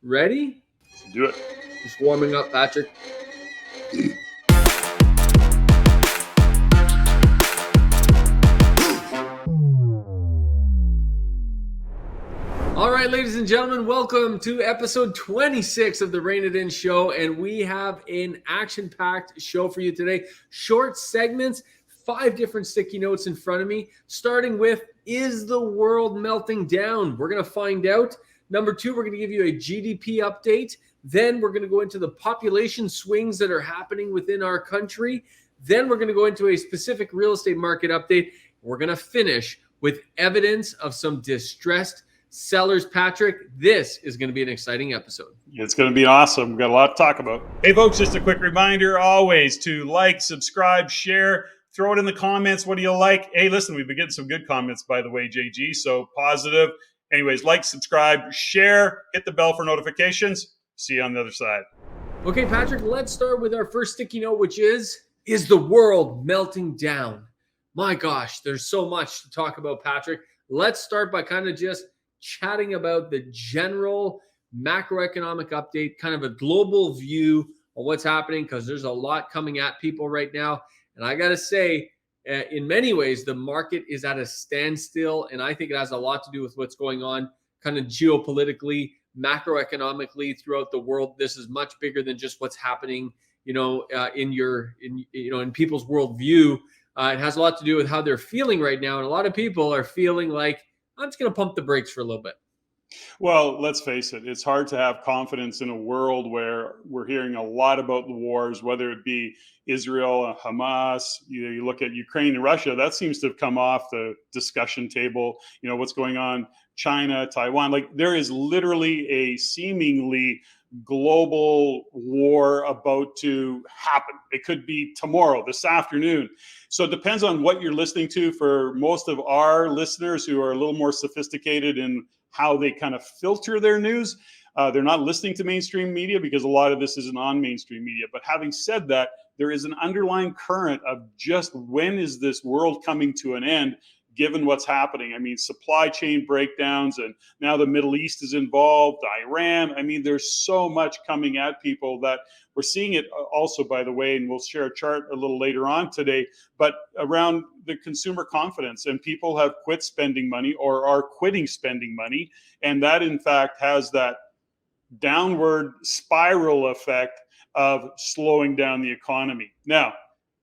Ready? Let's do it. Just warming up, Patrick. All right, ladies and gentlemen, welcome to episode 26 of the Rein It In Show. And we have an action-packed show for you today. Short segments, 5 different sticky notes in front of me, starting with, is the world melting down? We're going to find out. Number 2, we're going to give you a GDP update. Then we're going to go into the population swings that are happening within our country. Then we're going to go into a specific real estate market update. We're going to finish with evidence of some distressed sellers. Patrick, this is going to be an exciting episode. It's going to be awesome. We've got a lot to talk about. Hey, folks, just a quick reminder always to like, subscribe, share, throw it in the comments. What do you like? Hey, listen, we've been getting some good comments, by the way, JG, so positive. Anyways, like, subscribe, share, hit the bell for notifications. See you on the other side. Okay, Patrick, let's start with our first sticky note, which is the world melting down? My gosh, there's so much to talk about, Patrick. Let's start by kind of just chatting about the general macroeconomic update, kind of a global view of what's happening, because there's a lot coming at people right now. And I got to say, in many ways, the market is at a standstill. And I think it has a lot to do with what's going on kind of geopolitically, macroeconomically throughout the world. This is much bigger than just what's happening, in people's worldview. It has a lot to do with how they're feeling right now. And a lot of people are feeling like, I'm just going to pump the brakes for a little bit. Well, let's face it. It's hard to have confidence in a world where we're hearing a lot about the wars, whether it be Israel, Hamas, you look at Ukraine and Russia, that seems to have come off the discussion table. What's going on, China, Taiwan, like there is literally a seemingly global war about to happen. It could be tomorrow, this afternoon. So it depends on what you're listening to. For most of our listeners who are a little more sophisticated in how they kind of filter their news, they're not listening to mainstream media because a lot of this isn't on mainstream media. But having said that, there is an underlying current of just when is this world coming to an end, given what's happening. I mean, supply chain breakdowns, and now the Middle East is involved, Iran. I mean, there's so much coming at people that we're seeing it also, by the way, and we'll share a chart a little later on today, but around the consumer confidence, and people have quit spending money or are quitting spending money. And that, in fact, has that downward spiral effect of slowing down the economy. Now,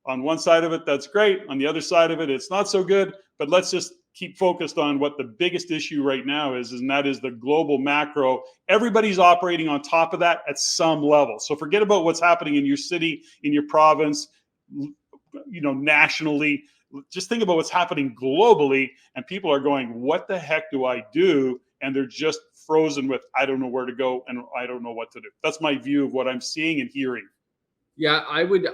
on one side of it, that's great. On the other side of it, it's not so good. But let's just keep focused on what the biggest issue right now is, and that is the global macro. Everybody's operating on top of that at some level. So forget about what's happening in your city, in your province, nationally. Just think about what's happening globally, and people are going, what the heck do I do? And they're just frozen with, I don't know where to go and I don't know what to do. That's my view of what I'm seeing and hearing. Yeah, I would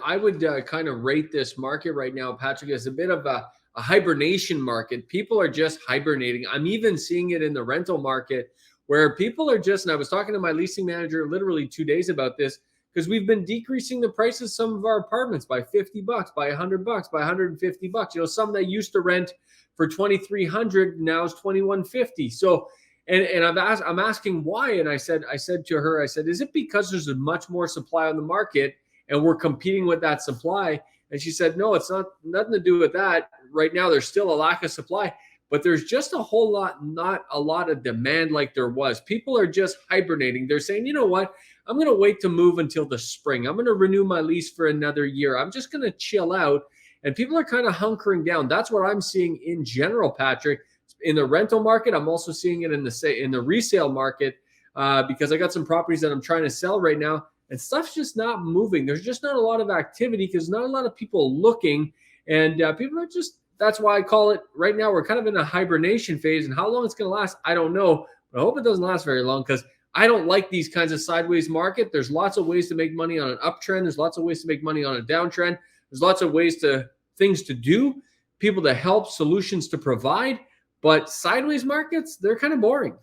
kind of rate this market right now, Patrick, as a bit of a hibernation market. People are just hibernating. I'm even seeing it in the rental market where people are just, and I was talking to my leasing manager literally 2 days about this, because we've been decreasing the prices of some of our apartments by $50, by $100, by $150. Some that used to rent for $2,300 now is $2,150. So, and I'm asking why, and I said to her, is it because there's much more supply on the market and we're competing with that supply? And she said, no, it's nothing to do with that. Right now, there's still a lack of supply, but there's just not a lot of demand like there was. People are just hibernating. They're saying, you know what? I'm going to wait to move until the spring. I'm going to renew my lease for another year. I'm just going to chill out. And people are kind of hunkering down. That's what I'm seeing in general, Patrick. In the rental market, I'm also seeing it in the resale market because I got some properties that I'm trying to sell right now. And stuff's just not moving. There's just not a lot of activity because not a lot of people looking. And people are just, that's why I call it right now, we're kind of in a hibernation phase. And how long it's going to last, I don't know. But I hope it doesn't last very long because I don't like these kinds of sideways market. There's lots of ways to make money on an uptrend. There's lots of ways to make money on a downtrend. There's lots of things to do, people to help, solutions to provide. But sideways markets, they're kind of boring.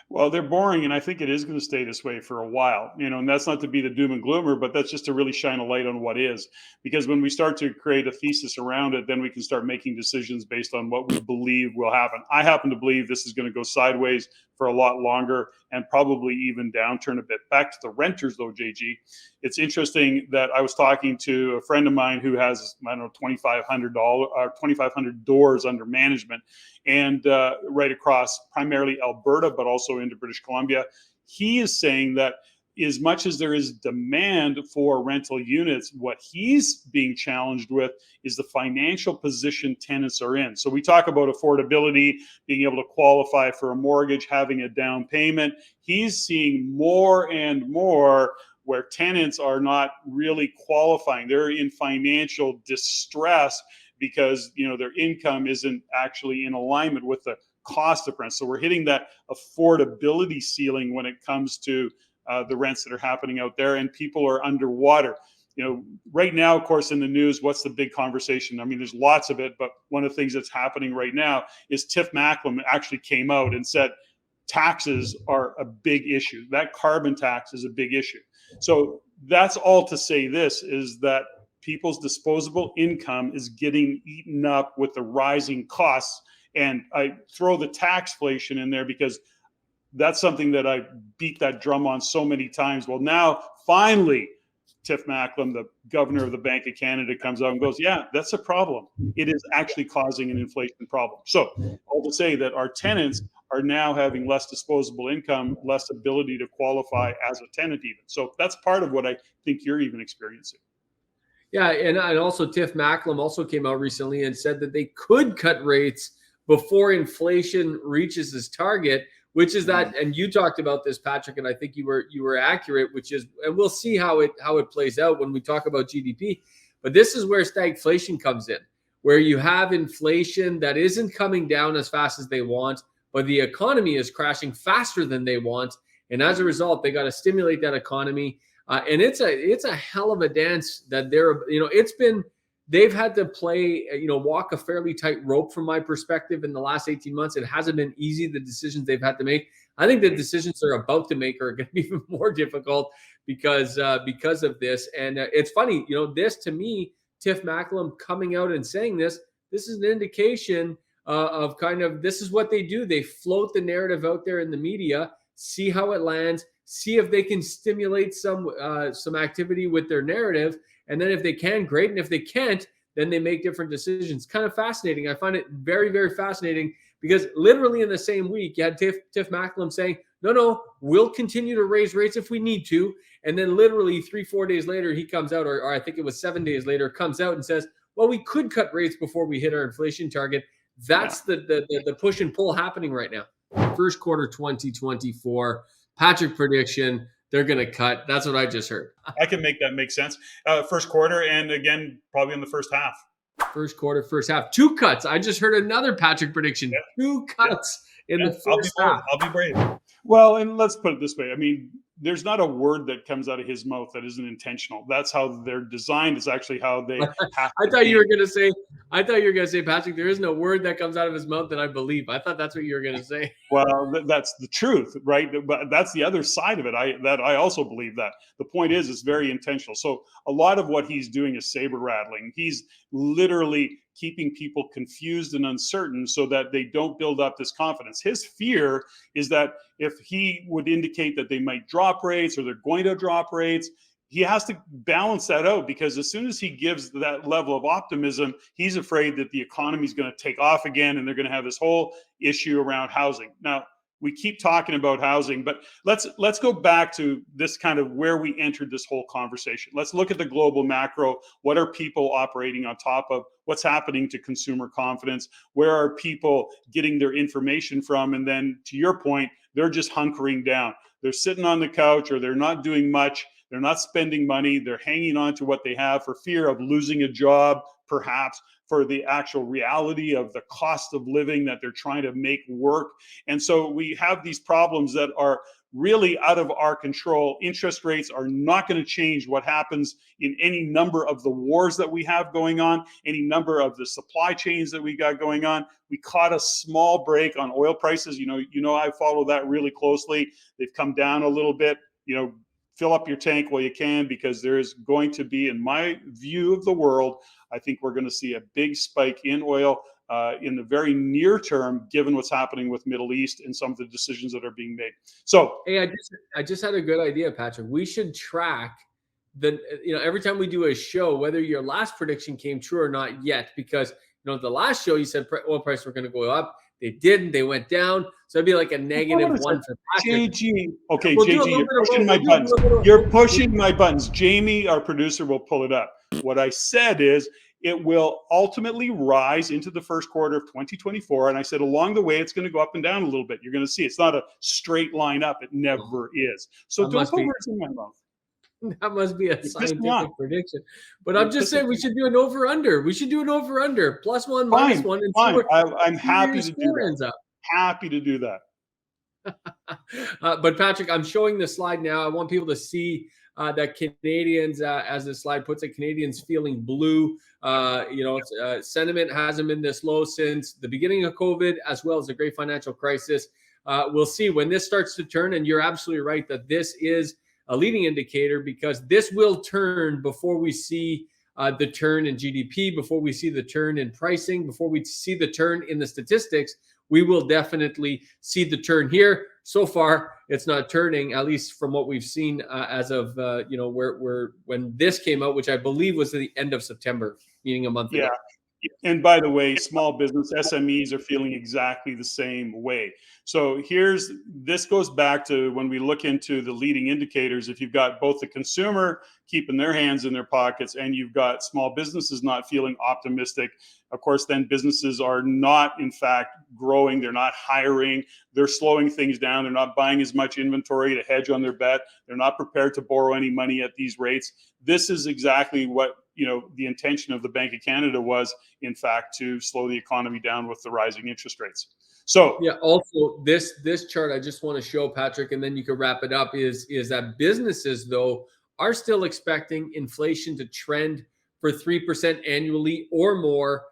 Well, they're boring, and I think it is going to stay this way for a while, and that's not to be the doom and gloomer, but that's just to really shine a light on what is. Because when we start to create a thesis around it, then we can start making decisions based on what we believe will happen. I happen to believe this is going to go sideways for a lot longer and probably even downturn a bit. Back to the renters though, JG, it's interesting that I was talking to a friend of mine who has, I don't know, $2,500 doors under management, and right across primarily Alberta, but also into British Columbia. He is saying that as much as there is demand for rental units, what he's being challenged with is the financial position tenants are in. So we talk about affordability, being able to qualify for a mortgage, having a down payment. He's seeing more and more where tenants are not really qualifying. They're in financial distress because, you know, their income isn't actually in alignment with the cost of rent. So we're hitting that affordability ceiling when it comes to the rents that are happening out there, and people are underwater. You know, right now, of course, in the news, what's the big conversation? I mean, there's lots of it, but one of the things that's happening right now is Tiff Macklem actually came out and said taxes are a big issue. That carbon tax is a big issue. So that's all to say this is that people's disposable income is getting eaten up with the rising costs. And I throw the taxflation in there because that's something that I beat that drum on so many times. Well, now finally, Tiff Macklem, the governor of the Bank of Canada, comes out and goes, yeah, that's a problem. It is actually causing an inflation problem. So all to say that our tenants are now having less disposable income, less ability to qualify as a tenant even. So that's part of what I think you're even experiencing. Yeah, and also Tiff Macklem also came out recently and said that they could cut rates before inflation reaches its target, which is that, and you talked about this, Patrick, and I think you were accurate, which is, and we'll see how it plays out when we talk about GDP. But this is where stagflation comes in, where you have inflation that isn't coming down as fast as they want, but the economy is crashing faster than they want, and as a result, they got to stimulate that economy. And it's a hell of a dance that they've had to play, walk a fairly tight rope from my perspective in the last 18 months. It hasn't been easy, the decisions they've had to make. I think the decisions they're about to make are going to be even more difficult because of this. And it's funny, this to me, Tiff Macklem coming out and saying this is an indication of kind of, this is what they do. They float the narrative out there in the media, see how it lands, see if they can stimulate some activity with their narrative. And then if they can, great. And if they can't, then they make different decisions. Kind of fascinating. I find it very, very fascinating because literally in the same week, you had Tiff Macklem saying, no, we'll continue to raise rates if we need to. And then literally 3-4 days later, he comes out, or I think it was 7 days later, comes out and says, well, we could cut rates before we hit our inflation target. That's the push and pull happening right now. First quarter 2024, Patrick prediction, they're going to cut. That's what I just heard. I can make that make sense. First quarter, and again, probably in the first half. First quarter, first half. 2 cuts. I just heard another Patrick prediction. Yeah. 2 cuts in the first half. I'll be brave. Well, and let's put it this way. I mean, there's not a word that comes out of his mouth that isn't intentional. That's how they're designed. Is actually how they have I thought you were going to say, Patrick, there is no word that comes out of his mouth that I believe. I thought that's what you were going to say. Well, that's the truth, right? But that's the other side of it. I also believe that. The point is, it's very intentional. So a lot of what he's doing is saber rattling. He's literally keeping people confused and uncertain so that they don't build up this confidence. His fear is that if he would indicate that they might drop rates or they're going to drop rates, he has to balance that out, because as soon as he gives that level of optimism, he's afraid that the economy is going to take off again and they're going to have this whole issue around housing. Now, we keep talking about housing, but let's go back to this kind of where we entered this whole conversation. Let's look at the global macro. What are people operating on top of? What's happening to consumer confidence? Where are people getting their information from? And then to your point, they're just hunkering down. They're sitting on the couch, or they're not doing much. They're not spending money. They're hanging on to what they have for fear of losing a job, perhaps, for the actual reality of the cost of living that they're trying to make work. And so we have these problems that are really out of our control. Interest rates are not going to change what happens in any number of the wars that we have going on, any number of the supply chains that we got going on. We caught a small break on oil prices. I follow that really closely. They've come down a little bit. Fill up your tank while you can, because there is going to be, in my view of the world, I think we're going to see a big spike in oil in the very near term, given what's happening with Middle East and some of the decisions that are being made. So, hey, I just had a good idea, Patrick. We should track the every time we do a show, whether your last prediction came true or not yet, because the last show you said oil prices were going to go up. They didn't. They went down. So it'd be like a hold on negative a one second. for Patrick. JG, okay, We'll do a JG, little you're bit of pushing both. my We'll do a buttons. little bit of You're both. pushing my buttons. Jamie, our producer, will pull it up. What I said is it will ultimately rise into the first quarter of 2024. And I said along the way, it's going to go up and down a little bit. You're going to see it's not a straight line up. It never is. So That don't must put be words in my mouth. that must be a You pissed me off. scientific prediction. But I'm You just pissed saying we me should do an over under. We should do an over under +1, Fine, -1, and fine. I'm see where happy your to do score that. ends up. Happy to do that. But Patrick, I'm showing the slide now. I want people to see that Canadians, as the slide puts it, Canadians feeling blue. Sentiment hasn't been this low since the beginning of COVID, as well as the great financial crisis. We'll see when this starts to turn, and you're absolutely right that this is a leading indicator, because this will turn before we see the turn in GDP, before we see the turn in pricing, before we see the turn in the statistics. We will definitely see the turn here. So far, it's not turning, at least from what we've seen as of where when this came out, which I believe was at the end of September, meaning a month Yeah. ago. And by the way, small business SMEs are feeling exactly the same way. So this goes back to when we look into the leading indicators. If you've got both the consumer keeping their hands in their pockets and you've got small businesses not feeling optimistic, of course, then businesses are not, in fact, growing. They're not hiring. They're slowing things down. They're not buying as much inventory to hedge on their bet. They're not prepared to borrow any money at these rates. This is exactly what the intention of the Bank of Canada was, in fact, to slow the economy down with the rising interest rates. So yeah, also this chart I just want to show, Patrick, and then you can wrap it up, is that businesses, though, are still expecting inflation to trend for 3% annually or more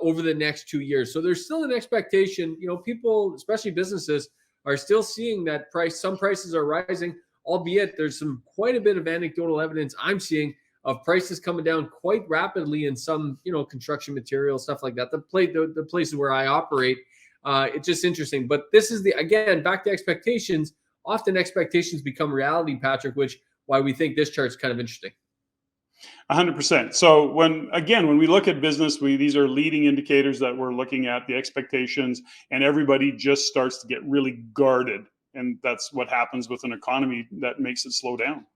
over the next 2 years. So there's still an expectation. People, especially businesses, are still seeing that some prices are rising, albeit there's quite a bit of anecdotal evidence I'm seeing of prices coming down quite rapidly in some, construction materials, stuff like that. The places where I operate, it's just interesting. But this is again, back to expectations. Often expectations become reality, Patrick, which why we think this chart's kind of interesting. 100%. So when we look at business, these are leading indicators that we're looking at, the expectations, and everybody just starts to get really guarded. And that's what happens with an economy that makes it slow down.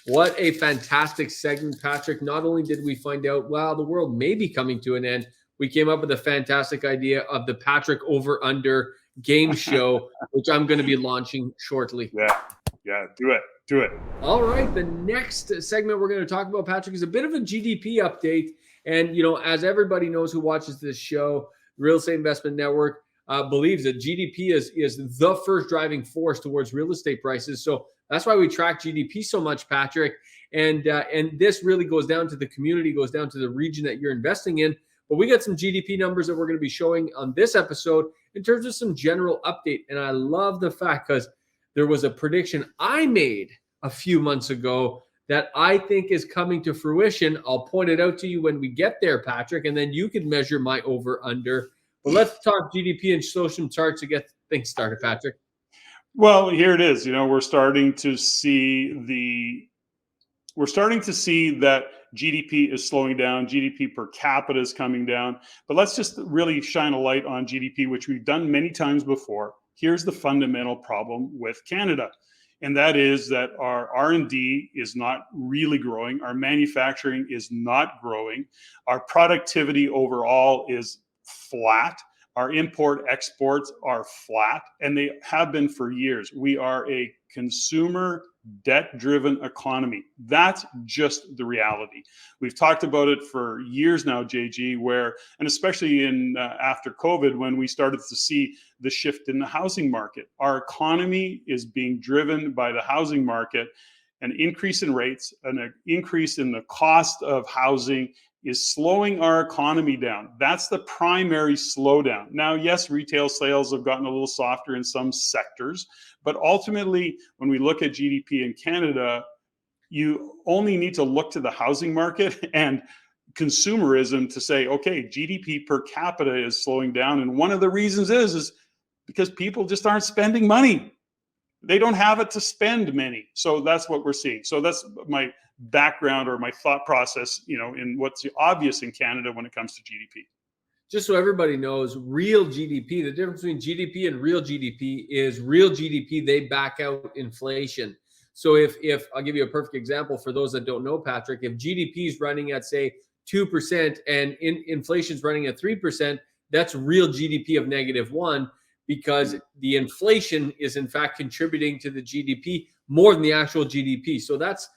What a fantastic segment, Patrick. Not only did we find out, wow, the world may be coming to an end, we came up with a fantastic idea of the Patrick Over Under game show, which I'm going to be launching shortly. Yeah, do it. All right, the next segment we're going to talk about, Patrick, is a bit of a GDP update. And, as everybody knows who watches this show, the Real Estate Investment Network believes that GDP is the first driving force towards real estate prices. So that's why we track GDP so much, Patrick. And this really goes down to the community, goes down to the region that you're investing in. But we got some GDP numbers that we're going to be showing on this episode in terms of some general update. And I love the fact, because there was a prediction I made a few months ago that I think is coming to fruition. I'll point it out to you when we get there, Patrick, and then you can measure my over under. But let's talk GDP and show some charts to get things started, Patrick. Well, here it is. We're starting to see that GDP is slowing down. GDP per capita is coming down. But let's just really shine a light on GDP, which we've done many times before. Here's the fundamental problem with Canada, and that is that our R&D is not really growing. Our manufacturing is not growing. Our productivity overall is flat. Our import exports are flat, and they have been for years. We are a consumer debt-driven economy. That's just the reality. We've talked about it for years now, JG, and especially in after COVID, when we started to see the shift in the housing market. Our economy is being driven by the housing market. An increase in rates, an increase in the cost of housing is slowing our economy down. That's the primary slowdown. Now, yes, retail sales have gotten a little softer in some sectors, but ultimately, when we look at GDP in Canada, you only need to look to the housing market, and consumerism to say, okay, GDP per capita is slowing down, and one of the reasons is because people just aren't spending money. They don't have it to spend many. So that's what we're seeing. So that's my background or my thought process, in what's obvious in Canada when it comes to GDP. Just so everybody knows, real GDP, the difference between GDP and real GDP is real GDP, they back out inflation. So if I'll give you a perfect example for those that don't know, Patrick, if GDP is running at say 2% and inflation is running at 3%, that's real GDP of -1 because the inflation is in fact contributing to the GDP more than the actual GDP. So that's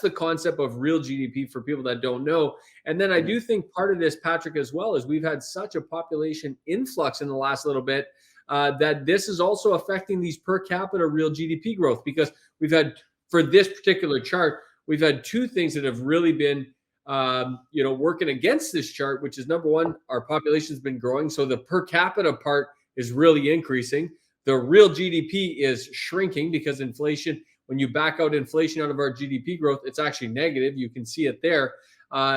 the concept of real GDP for people that don't know. And then I do think part of this, Patrick, as well, is we've had such a population influx in the last little bit that this is also affecting these per capita real GDP growth, because we've had, for this particular chart, we've had two things that have really been working against this chart, which is number one, our population has been growing. So the per capita part is really increasing. The real GDP is shrinking because inflation, when you back out inflation out of our GDP growth, it's actually negative. You can see it there.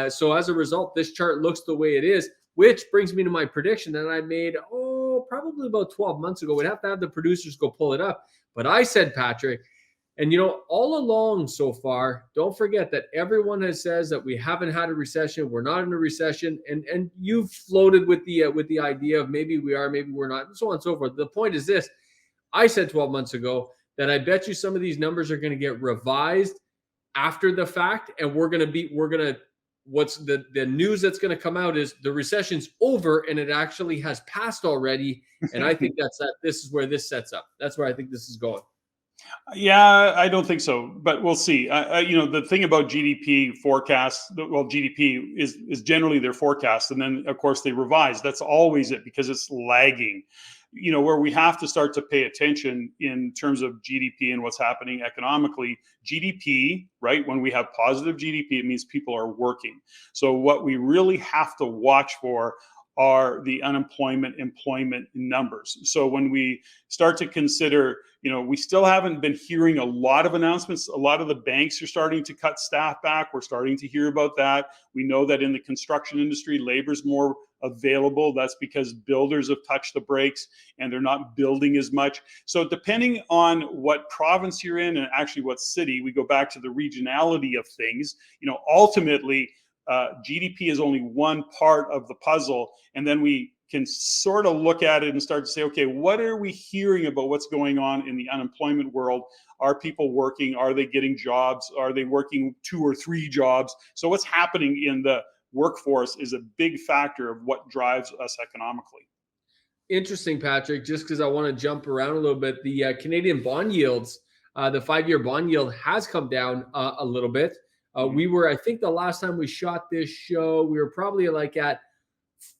So as a result, this chart looks the way it is, which brings me to my prediction that I made, probably about 12 months ago. We'd have to have the producers go pull it up. But I said, Patrick, and all along so far, don't forget that everyone has says that we haven't had a recession. We're not in a recession. And you've floated with the idea of maybe we are, maybe we're not, and so on and so forth. The point is this. I said 12 months ago that I bet you some of these numbers are going to get revised after the fact. And what's the news that's going to come out is the recession's over and it actually has passed already. And I think this is where this sets up. That's where I think this is going. Yeah, I don't think so, but we'll see. The thing about GDP forecasts, well, GDP is generally their forecast, and then of course they revise. That's always it because it's lagging. Where we have to start to pay attention in terms of GDP and what's happening economically. GDP, right? When we have positive GDP, it means people are working. So what we really have to watch for are the employment numbers. So when we start to consider, we still haven't been hearing a lot of announcements. A lot of the banks are starting to cut staff back. We're starting to hear about that. We know that in the construction industry, labor's more available. That's because builders have touched the brakes and they're not building as much. So depending on what province you're in and actually what city, we go back to the regionality of things. Ultimately, GDP is only one part of the puzzle, and then we can sort of look at it and start to say, okay, what are we hearing about what's going on in the unemployment world? Are people working? Are they getting jobs? Are they working 2 or 3 jobs? So what's happening in the workforce is a big factor of what drives us economically. Interesting, Patrick, just because I want to jump around a little bit. The Canadian bond yields, the 5-year bond yield has come down a little bit. We were, I think the last time we shot this show, we were probably like at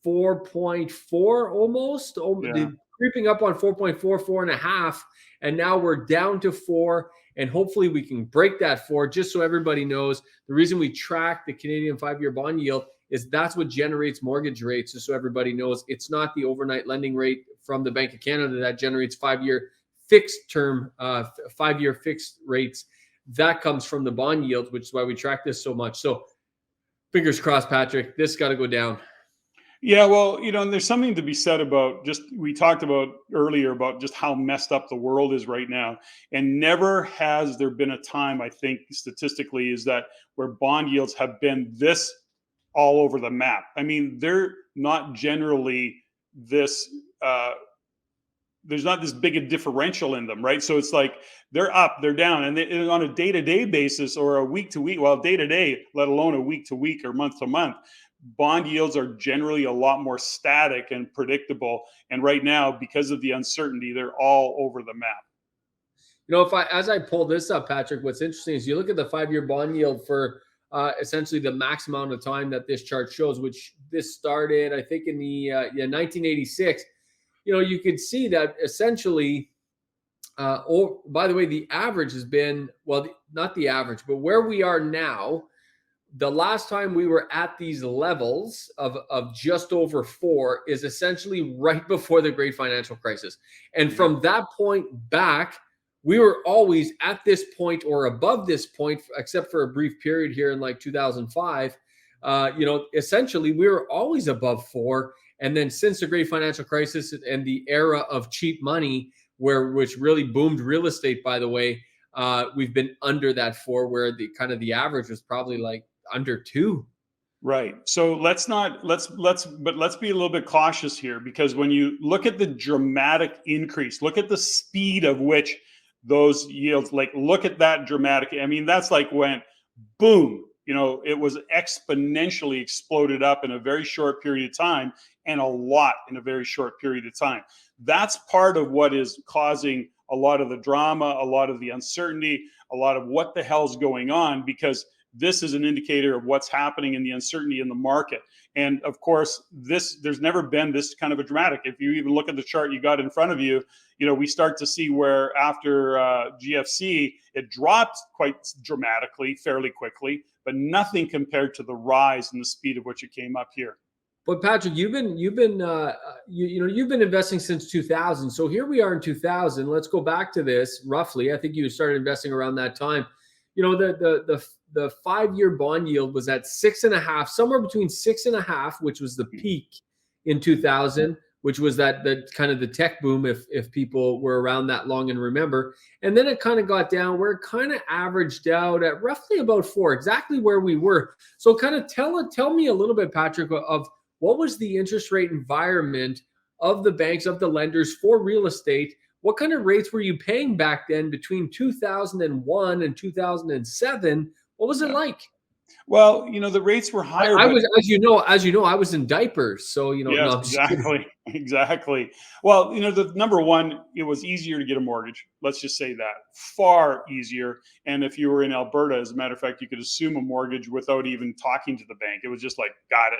4.4 almost, creeping up on 4.4, 4.5. And now we're down to 4. And hopefully we can break that 4. Just so everybody knows, the reason we track the Canadian 5-year bond yield is that's what generates mortgage rates. Just so everybody knows, it's not the overnight lending rate from the Bank of Canada that generates 5-year fixed term, 5-year fixed rates. That comes from the bond yields, which is why we track this so much. So fingers crossed, Patrick, this got to go down. Yeah, well, there's something to be said about we talked about earlier about just how messed up the world is right now. And never has there been a time, I think, statistically, is that where bond yields have been this all over the map. I mean, they're not generally this, there's not this big a differential in them, right? So it's like they're up, they're down, and on a day-to-day basis or a week-to-week, well, day-to-day, let alone a week-to-week or month-to-month, bond yields are generally a lot more static and predictable. And right now, because of the uncertainty, they're all over the map. As I pull this up, Patrick, what's interesting is you look at the 5-year bond yield for essentially the max amount of time that this chart shows, which this started, I think, in the 1986. You could see that essentially, by the way, the average has been, well, not the average, but where we are now, the last time we were at these levels of just over 4 is essentially right before the great financial crisis. And from that point back, we were always at this point or above this point, except for a brief period here in like 2005. essentially we were always above 4. And then since the great financial crisis and the era of cheap money, which really boomed real estate, by the way, we've been under that 4, where the kind of the average was probably like under 2. Right. So let's be a little bit cautious here, because when you look at the dramatic increase, look at the speed of which those yields, like look at that dramatic. I mean, that's like went boom, it was exponentially exploded up in a very short period of time, and a lot in a very short period of time. That's part of what is causing a lot of the drama, a lot of the uncertainty, a lot of what the hell's going on, because this is an indicator of what's happening in the uncertainty in the market. And of course, there's never been this kind of a dramatic. If you even look at the chart you got in front of you, we start to see where after GFC, it dropped quite dramatically, fairly quickly, but nothing compared to the rise and the speed of which it came up here. But Patrick, you've been investing since 2000. So here we are in 2000. Let's go back to this roughly. I think you started investing around that time. The 5-year bond yield was at 6.5, somewhere between 6.5, which was the peak in 2000, which was that kind of the tech boom, if people were around that long and remember. And then it kind of got down where it kind of averaged out at roughly about 4, exactly where we were. So kind of tell me a little bit, Patrick, of what was the interest rate environment of the banks, of the lenders for real estate. What kind of rates were you paying back then between 2001 and 2007? What was it like? Well, the rates were higher. I was, as you know, I was in diapers. So, yes, no, exactly. Well, the number one, it was easier to get a mortgage. Let's just say that, far easier. And if you were in Alberta, as a matter of fact, you could assume a mortgage without even talking to the bank. It was just like, got it,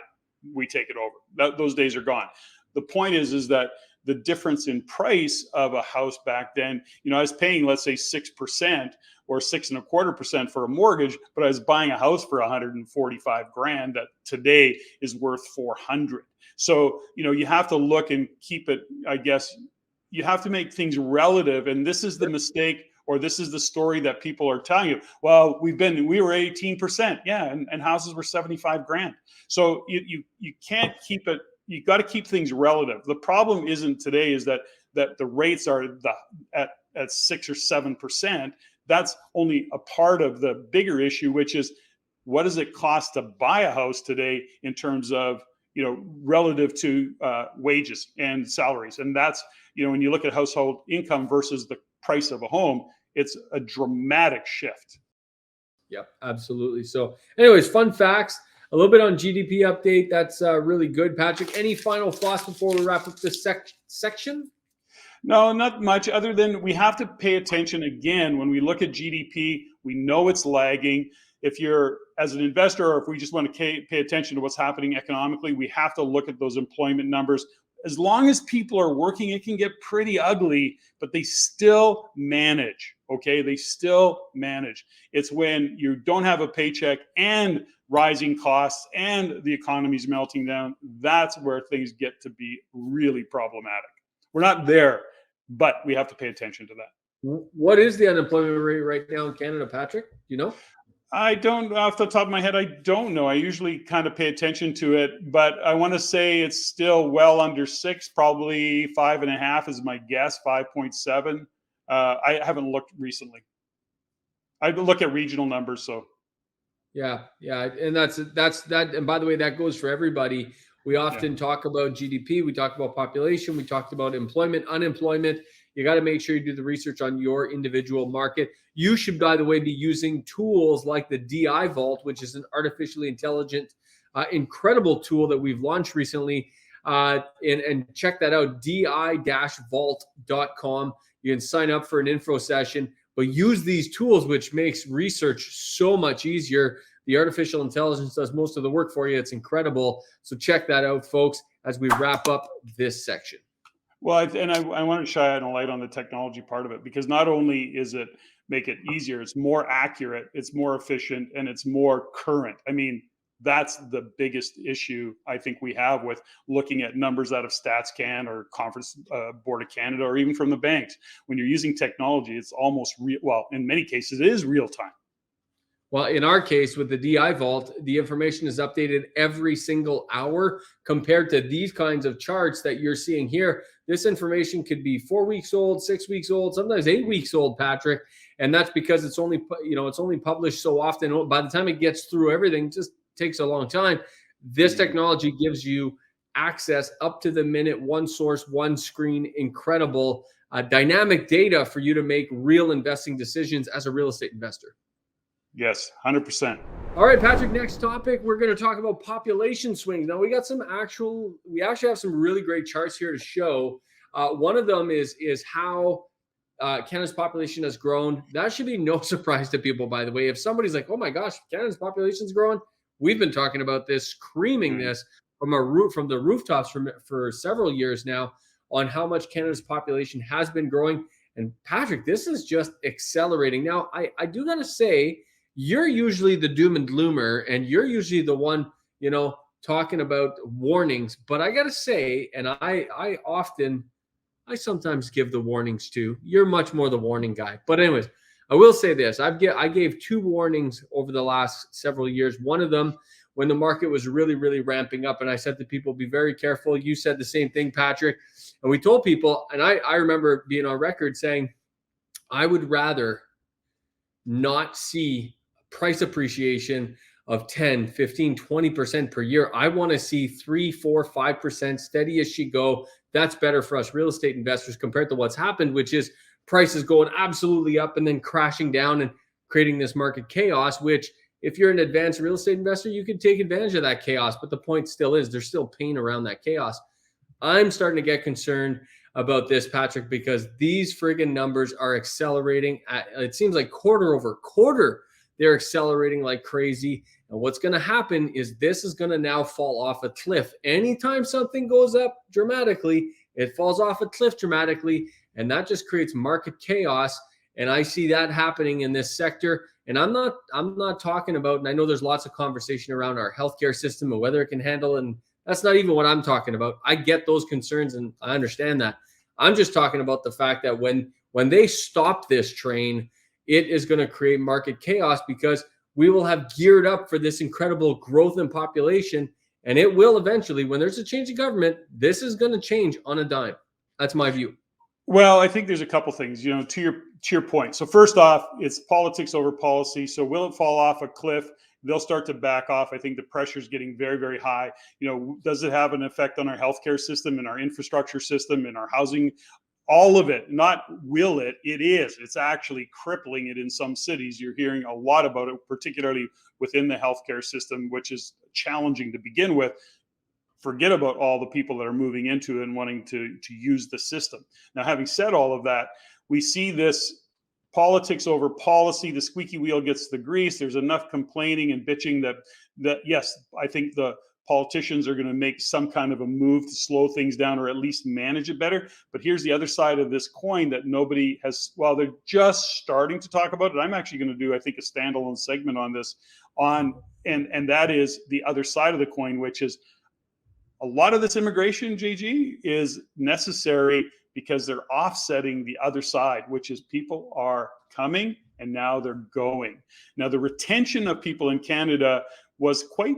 we take it over. Those days are gone. The point is that the difference in price of a house back then, I was paying, let's say 6% or 6.25% for a mortgage, but I was buying a house for 145 grand that today is worth 400. So, you have to look and keep it, I guess, you have to make things relative. And this is the mistake, or this is the story that people are telling you. Well, we were 18%. Yeah. And houses were 75 grand. So you can't keep it. You got to keep things relative. The problem isn't today is that the rates are at 6 or 7%. That's only a part of the bigger issue, which is what does it cost to buy a house today in terms of, relative to wages and salaries. And that's, when you look at household income versus the price of a home, it's a dramatic shift. Yep, absolutely. So anyways, fun facts. A little bit on GDP update. That's really good. Patrick, any final thoughts before we wrap up this section? No, not much, other than we have to pay attention again. When we look at GDP, we know it's lagging. If you're, as an investor, or if we just want to pay attention to what's happening economically, we have to look at those employment numbers. As long as people are working, it can get pretty ugly, but they still manage. Okay, they still manage. It's when you don't have a paycheck and rising costs and the economy's melting down, that's where things get to be really problematic. We're not there, but we have to pay attention to that. What is the unemployment rate right now in Canada, Patrick? Do you know? I don't, off the top of my head, I don't know. I usually kind of pay attention to it, but I want to say it's still well under 6, probably 5.5 is my guess, 5.7. I haven't looked recently. I look at regional numbers, so. Yeah, and that's that. And by the way, that goes for everybody. We often talk about GDP, we talk about population, we talked about employment, unemployment. You got to make sure you do the research on your individual market. You should, by the way, be using tools like the DI Vault, which is an artificially intelligent, incredible tool that we've launched recently. And check that out, di-vault.com. You can sign up for an info session, but use these tools, which makes research so much easier. The artificial intelligence does most of the work for you. It's incredible. So check that out, folks, as we wrap up this section. Well, I want to shine a light on the technology part of it, because not only is it make it easier, it's more accurate, it's more efficient, and it's more current. I mean, that's the biggest issue I think we have with looking at numbers out of StatsCan or Conference Board of Canada, or even from the banks. When you're using technology, it's almost well, in many cases, it is real time. Well, in our case with the DI vault, the information is updated every single hour compared to these kinds of charts that you're seeing here. This information could be 4 weeks old, 6 weeks old, sometimes 8 weeks old, Patrick. And that's because it's only, it's only published so often. By the time it gets through everything, it just takes a long time. This technology gives you access up to the minute, one source, one screen, incredible dynamic data for you to make real investing decisions as a real estate investor. Yes, 100%. All right, Patrick, next topic, we're going to talk about population swings. Now, we actually have some really great charts here to show. One of them is how Canada's population has grown. That should be no surprise to people, by the way. If somebody's like, oh my gosh, Canada's population's growing, we've been talking about this, screaming this from the rooftops for several years now on how much Canada's population has been growing. And Patrick, this is just accelerating. Now, I do got to say, you're usually the doom and gloomer, and you're usually the one, talking about warnings. But I got to say, and I sometimes give the warnings too. You're much more the warning guy. But anyways, I will say this. I gave 2 warnings over the last several years. One of them when the market was really, really ramping up. And I said to people, be very careful. You said the same thing, Patrick. And we told people, and I remember being on record saying, I would rather not see price appreciation of 10, 15, 20% per year. I want to see 3, 4, 5% steady as she go. That's better for us real estate investors compared to what's happened, which is prices going absolutely up and then crashing down and creating this market chaos, which if you're an advanced real estate investor, you can take advantage of that chaos. But the point still is there's still pain around that chaos. I'm starting to get concerned about this, Patrick, because these friggin' numbers are accelerating. It seems like quarter over quarter, they're accelerating like crazy. And what's going to happen is this is going to now fall off a cliff. Anytime something goes up dramatically, it falls off a cliff dramatically, and that just creates market chaos. And I see that happening in this sector. And I'm not talking about, and I know there's lots of conversation around our healthcare system and whether it can handle, and that's not even what I'm talking about. I get those concerns and I understand that. I'm just talking about the fact that when they stop this train, it is going to create market chaos because we will have geared up for this incredible growth in population. And it will eventually, when there's a change in government, this is going to change on a dime. That's my view. Well, I think there's a couple things, to your point. So first off, it's politics over policy. So will it fall off a cliff? They'll start to back off. I think the pressure is getting very, very high. Does it have an effect on our healthcare system and our infrastructure system and our housing? All of it, not will it, it is. It's actually crippling it in some cities. You're hearing a lot about it, particularly within the healthcare system, which is challenging to begin with. Forget about all the people that are moving into it and wanting to use the system. Now, having said all of that, we see this politics over policy. The squeaky wheel gets the grease. There's enough complaining and bitching that yes, I think the politicians are going to make some kind of a move to slow things down or at least manage it better. But here's the other side of this coin that nobody has, well, they're just starting to talk about it. I'm actually going to do, I think, a standalone segment on this and that is the other side of the coin, which is a lot of this immigration, JG, is necessary because they're offsetting the other side, which is people are coming and now they're going. Now, the retention of people in Canada was quite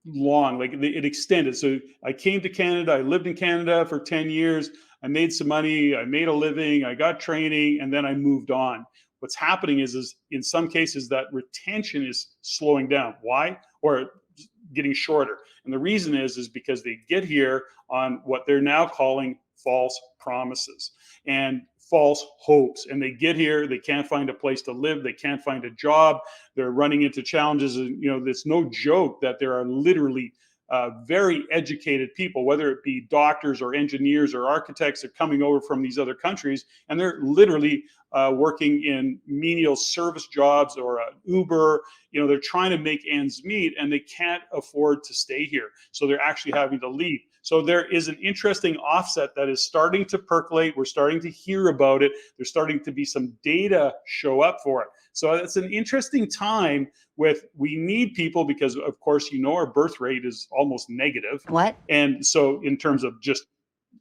long, like it extended. So I came to Canada, I lived in Canada for 10 years, I made some money, I made a living, I got training, and then I moved on. What's happening is in some cases that retention is slowing down. Why? Or getting shorter. And the reason is because they get here on what they're now calling false promises and false hopes. And they get here, they can't find a place to live, they can't find a job, they're running into challenges. And, it's no joke that there are literally very educated people, whether it be doctors or engineers or architects, are coming over from these other countries, and they're literally working in menial service jobs or Uber. They're trying to make ends meet, and they can't afford to stay here, so they're actually having to leave. So there is an interesting offset that is starting to percolate. We're starting to hear about it. There's starting to be some data show up for it. So it's an interesting time we need people because, of course, our birth rate is almost negative. What? And so in terms of just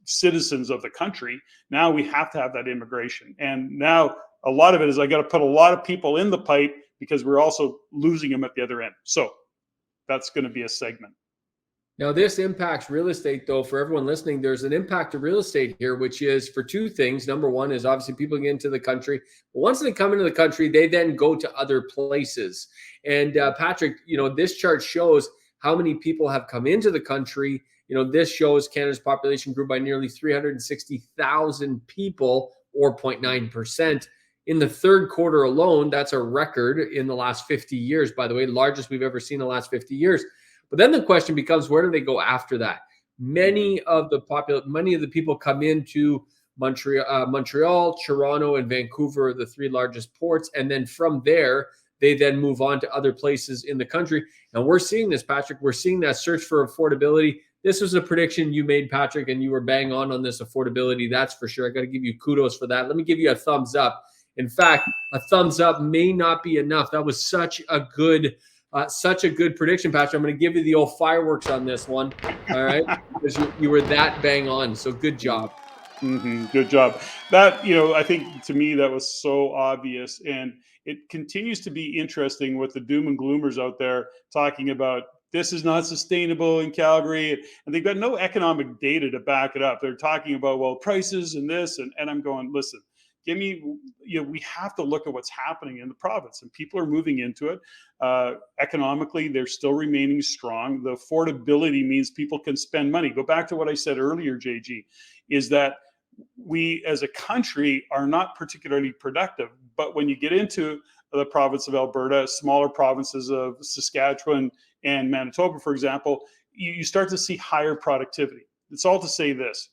citizens of the country, now we have to have that immigration. And now a lot of it is I got to put a lot of people in the pipe because we're also losing them at the other end. So that's going to be a segment. Now, this impacts real estate, though. For everyone listening, there's an impact to real estate here, which is for two things. Number one is obviously people get into the country. But once they come into the country, they then go to other places. And Patrick, this chart shows how many people have come into the country. This shows Canada's population grew by nearly 360,000 people, or 0.9%. In the third quarter alone, that's a record in the last 50 years, by the way, largest we've ever seen in the last 50 years. But then the question becomes, where do they go after that? Many of the people come into Montreal, Toronto, and Vancouver, the three largest ports, and then from there they then move on to other places in the country. And we're seeing this, Patrick. We're seeing that search for affordability. This was a prediction you made, Patrick, and you were bang on this affordability. That's for sure. I got to give you kudos for that. Let me give you a thumbs up. In fact, a thumbs up may not be enough. That was such a good prediction, Patrick. I'm going to give you the old fireworks on this one. All right, because you were that bang on. So good job. Good job. That, I think to me that was so obvious, and it continues to be interesting with the doom and gloomers out there talking about this is not sustainable in Calgary, and they've got no economic data to back it up. They're talking about, well, prices and this, and I'm going, listen, we have to look at what's happening in the province, and people are moving into it. Economically, they're still remaining strong. The affordability means people can spend money. Go back to what I said earlier, JG, is that we as a country are not particularly productive. But when you get into the province of Alberta, smaller provinces of Saskatchewan and Manitoba, for example, you start to see higher productivity. It's all to say this,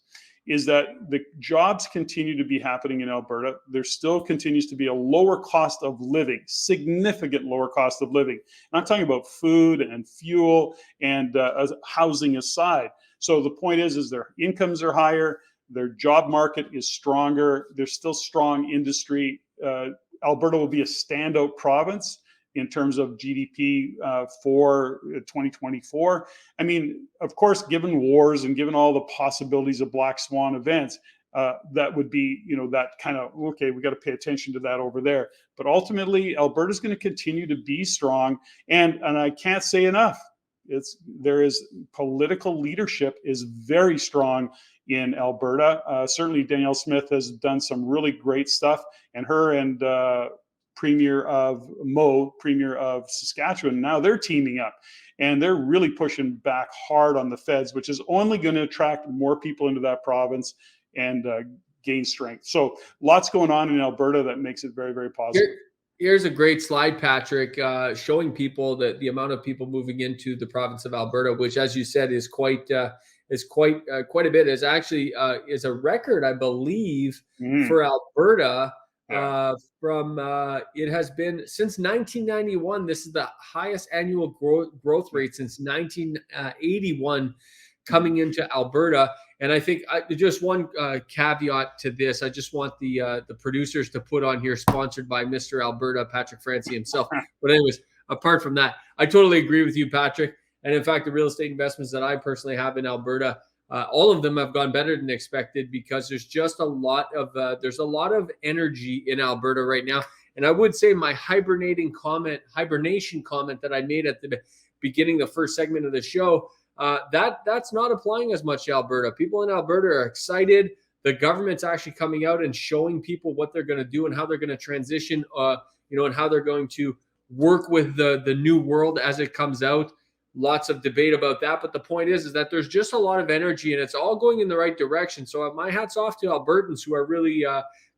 is that the jobs continue to be happening in Alberta. There still continues to be a lower cost of living, significant lower cost of living. And I'm talking about food and fuel and housing aside. So the point is their incomes are higher, their job market is stronger, there's still strong industry. Alberta will be a standout province in terms of GDP for 2024. I mean, of course, given wars and given all the possibilities of black swan events, that would be, that kind of, okay, we got to pay attention to that over there. But ultimately, Alberta's going to continue to be strong. And I can't say enough. Political leadership is very strong in Alberta. Certainly Danielle Smith has done some really great stuff, and her and Premier of Saskatchewan, now they're teaming up, and they're really pushing back hard on the feds, which is only going to attract more people into that province and gain strength. So lots going on in Alberta that makes it very, very positive. Here's a great slide, Patrick, showing people that the amount of people moving into the province of Alberta, which, as you said, is quite a bit. Is actually is a record, I believe, for Alberta. Yeah. It has been since 1991. This is the highest annual growth rate since 1981 coming into Alberta. And I think just one caveat to this, I just want the producers to put on here, sponsored by Mr. Alberta, Patrick Francie himself. But anyways, apart from that, I totally agree with you, Patrick. And in fact, the real estate investments that I personally have in Alberta, all of them have gone better than expected, because there's just a lot of energy in Alberta right now. And I would say my hibernation comment that I made at the beginning, the first segment of the show, that's not applying as much to Alberta. People in Alberta are excited. The government's actually coming out and showing people what they're going to do and how they're going to transition, and how they're going to work with the new world as it comes out. Lots of debate about that, but the point is that there's just a lot of energy, and it's all going in the right direction. So my hat's off to Albertans who are really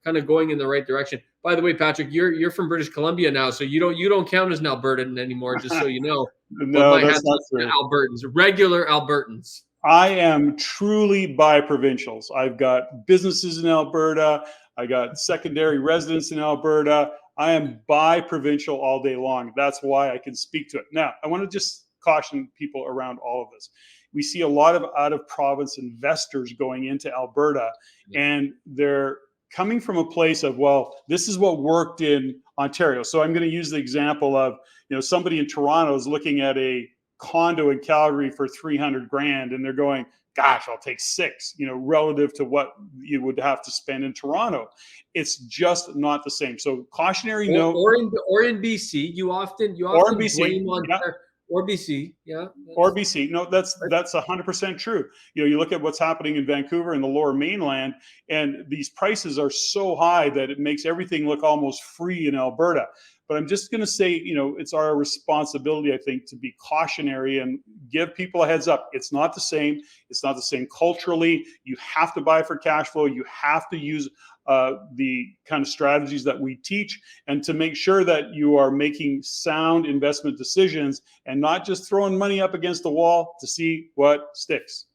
kind of going in the right direction. By the way, Patrick, you're from British Columbia now, so you don't count as an Albertan anymore, just so you know. No, that's not true. Albertans, regular Albertans. I am truly bi-provincials. I've got businesses in Alberta. I got secondary residence in Alberta. I am bi-provincial all day long. That's why I can speak to it. Now, I want to just caution people around all of this. We see a lot of out-of-province investors going into Alberta, and they're coming from a place of, well, this is what worked in Ontario. So I'm going to use the example of, somebody in Toronto is looking at a condo in Calgary for $300,000, and they're going, gosh, I'll take 6, relative to what you would have to spend in Toronto. It's just not the same. So cautionary note. Or in BC, you often Or in BC, blame on yeah. or BC, yeah. Or BC. No, that's 100% true. You look at what's happening in Vancouver and the Lower Mainland, and these prices are so high that it makes everything look almost free in Alberta. But I'm just going to say, it's our responsibility, I think, to be cautionary and give people a heads up. It's not the same. It's not the same culturally. You have to buy for cash flow. You have to use the kind of strategies that we teach, and to make sure that you are making sound investment decisions and not just throwing money up against the wall to see what sticks.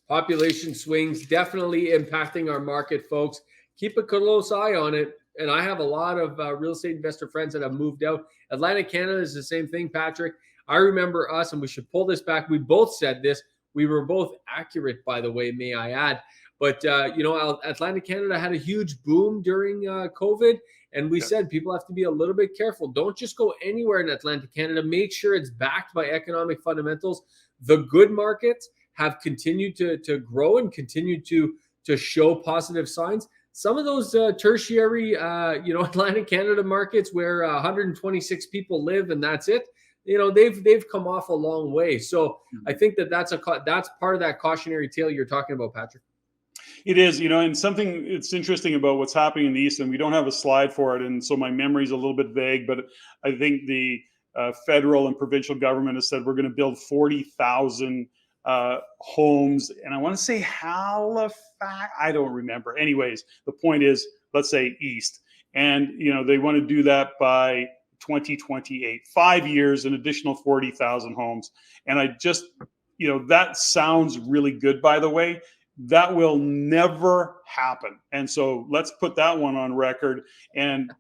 Population swings definitely impacting our market, folks. Keep a close eye on it. And I have a lot of real estate investor friends that have moved out. Atlantic Canada is the same thing, Patrick. I remember us, and we should pull this back. We both said this. We were both accurate, by the way, may I add. But, Atlantic Canada had a huge boom during COVID. And we said people have to be a little bit careful. Don't just go anywhere in Atlantic Canada. Make sure it's backed by economic fundamentals. The good markets have continued to grow and continued to show positive signs. Some of those tertiary, Atlantic Canada markets where 126 people live and that's it, they've come off a long way. So I think that's part of that cautionary tale you're talking about, Patrick. It is, and something it's interesting about what's happening in the East, and we don't have a slide for it, and so my memory's a little bit vague, but I think the federal and provincial government has said we're going to build 40,000 homes, and I want to say Halifax, I don't remember. Anyways, the point is, let's say East, and they want to do that by 2028, 5 years, an additional 40,000 homes, and I just, that sounds really good, by the way. That will never happen. And so let's put that one on record. And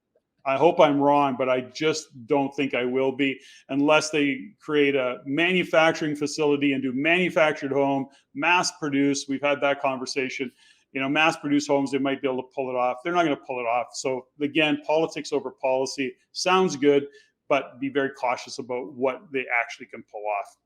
I hope I'm wrong, but I just don't think I will be, unless they create a manufacturing facility and do manufactured home, mass produce. We've had that conversation. Mass produce homes, they might be able to pull it off. They're not going to pull it off. So again, politics over policy sounds good, but be very cautious about what they actually can pull off.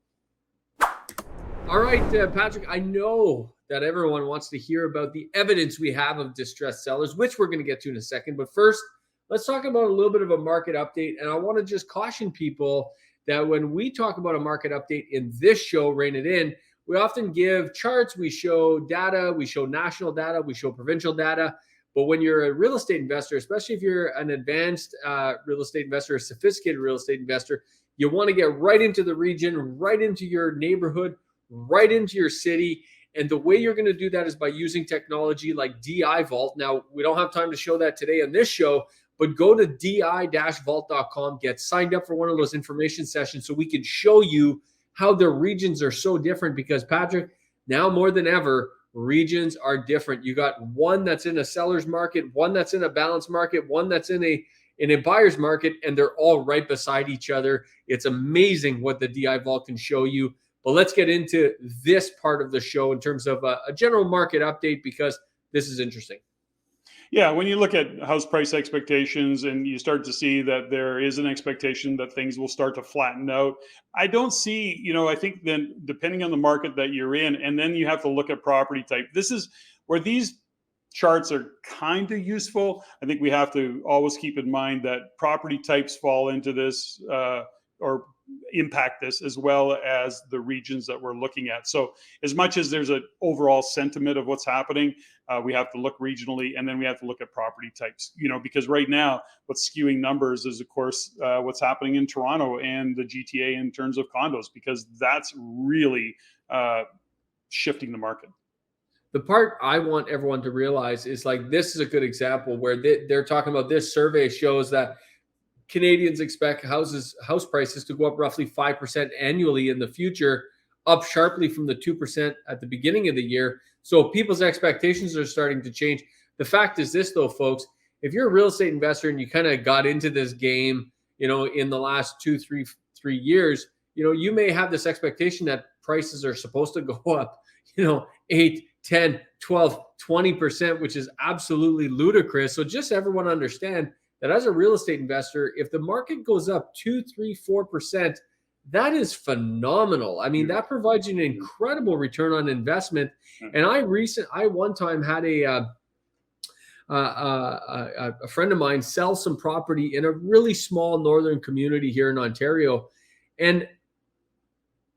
All right, Patrick, I know that everyone wants to hear about the evidence we have of distressed sellers, which we're going to get to in a second. But first, let's talk about a little bit of a market update. And I want to just caution people that when we talk about a market update in this show, Rein It In, we often give charts, we show data, we show national data, we show provincial data. But when you're a real estate investor, especially if you're an advanced real estate investor, a sophisticated real estate investor, you want to get right into the region, right into your neighborhood, right into your city. And the way you're going to do that is by using technology like DI Vault. Now, we don't have time to show that today on this show, but go to di-vault.com, get signed up for one of those information sessions so we can show you how the regions are so different. Because, Patrick, now more than ever, regions are different. You got one that's in a seller's market, one that's in a balanced market, one that's in a buyer's market, and they're all right beside each other. It's amazing what the DI Vault can show you. But let's get into this part of the show in terms of a general market update, because this is interesting. Yeah, when you look at house price expectations and you start to see that there is an expectation that things will start to flatten out, I don't see, I think then depending on the market that you're in, and then you have to look at property type. This is where these charts are kind of useful. I think we have to always keep in mind that property types fall into this or impact this, as well as the regions that we're looking at. So as much as there's an overall sentiment of what's happening, we have to look regionally, and then we have to look at property types, because right now what's skewing numbers is, of course, what's happening in Toronto and the GTA in terms of condos, because that's really shifting the market. The part I want everyone to realize is, like, this is a good example where they're talking about, this survey shows that Canadians expect house prices to go up roughly 5% annually in the future, up sharply from the 2% at the beginning of the year. So people's expectations are starting to change. The fact is this, though, folks, if you're a real estate investor and you kind of got into this game, in the last 3 years, you may have this expectation that prices are supposed to go up, 8, 10, 12, 20%, which is absolutely ludicrous. So just everyone understand that as a real estate investor, if the market goes up 2, 3, 4%, that is phenomenal. I mean, Yeah. that provides you an incredible return on investment. Yeah. And I one time had a friend of mine sell some property in a really small northern community here in Ontario, and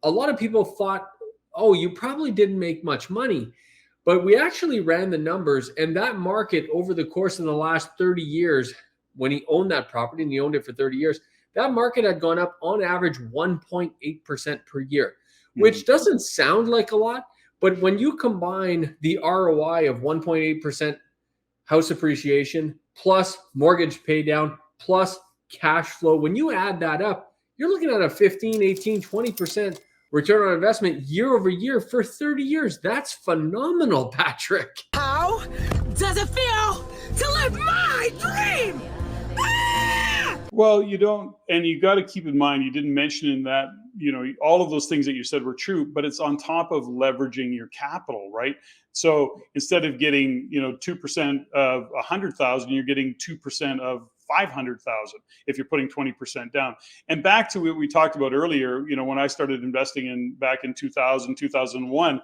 a lot of people thought, oh, you probably didn't make much money. But we actually ran the numbers, and that market over the course of the last 30 years, when he owned that property and he owned it for 30 years, that market had gone up on average 1.8% per year, Mhm. which doesn't sound like a lot. But when you combine the ROI of 1.8% house appreciation plus mortgage pay down plus cash flow, when you add that up, you're looking at a 15, 18, 20% return on investment year over year for 30 years. That's phenomenal, Patrick. How does it feel to live my dream? Ah! Well, you don't, and you got to keep in mind, you didn't mention in that, all of those things that you said were true, but it's on top of leveraging your capital, right? So instead of getting, 2% of 100,000, you're getting 2% of 500,000 if you're putting 20% down. And back to what we talked about earlier, when I started investing back in 2000, 2001,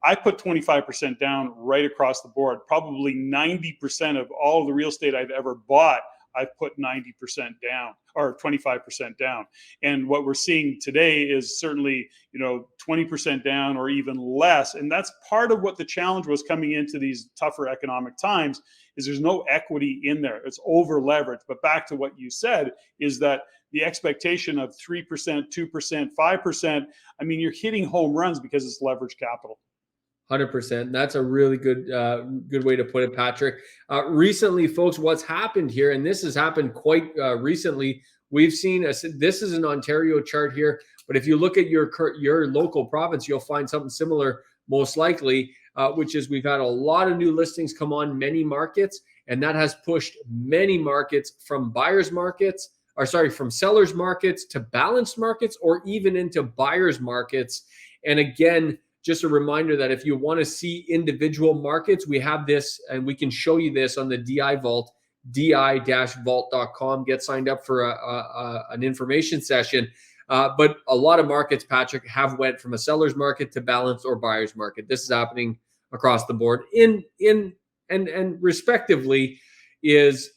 I put 25% down right across the board. Probably 90% of all of the real estate I've ever bought, I've put 90% down or 25% down. And what we're seeing today is certainly, 20% down or even less. And that's part of what the challenge was coming into these tougher economic times is there's no equity in there. It's over leveraged. But back to what you said is that the expectation of 3%, 2%, 5%, I mean, you're hitting home runs because it's leveraged capital. 100%. That's a really good way to put it, Patrick. Recently, folks, what's happened here, and this has happened quite recently. We've seen this is an Ontario chart here, but if you look at your local province, you'll find something similar, most likely, which is we've had a lot of new listings come on many markets, and that has pushed many markets from from sellers markets to balanced markets, or even into buyers markets. And again, just a reminder that if you want to see individual markets, we have this and we can show you this on the DI Vault, di-vault.com. Get signed up for an information session. But a lot of markets, Patrick, have went from a seller's market to balanced or buyer's market. This is happening across the board. And respectively, is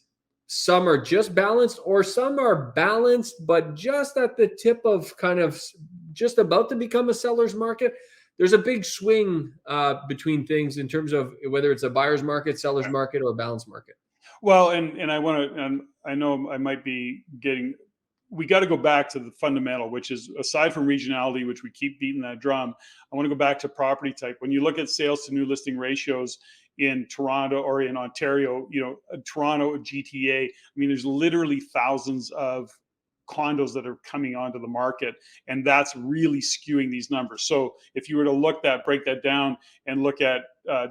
some are just balanced or some are balanced, but just at the tip of kind of just about to become a seller's market. There's a big swing between things in terms of whether it's a buyer's market, seller's market, or a balanced market. Well, and I want to, and I know I might be getting, we got to go back to the fundamental, which is aside from regionality, which we keep beating that drum. I want to go back to property type. When you look at sales to new listing ratios in Toronto or in Ontario, Toronto, GTA, I mean, there's literally thousands of condos that are coming onto the market, and that's really skewing these numbers. So if you were to break that down and look at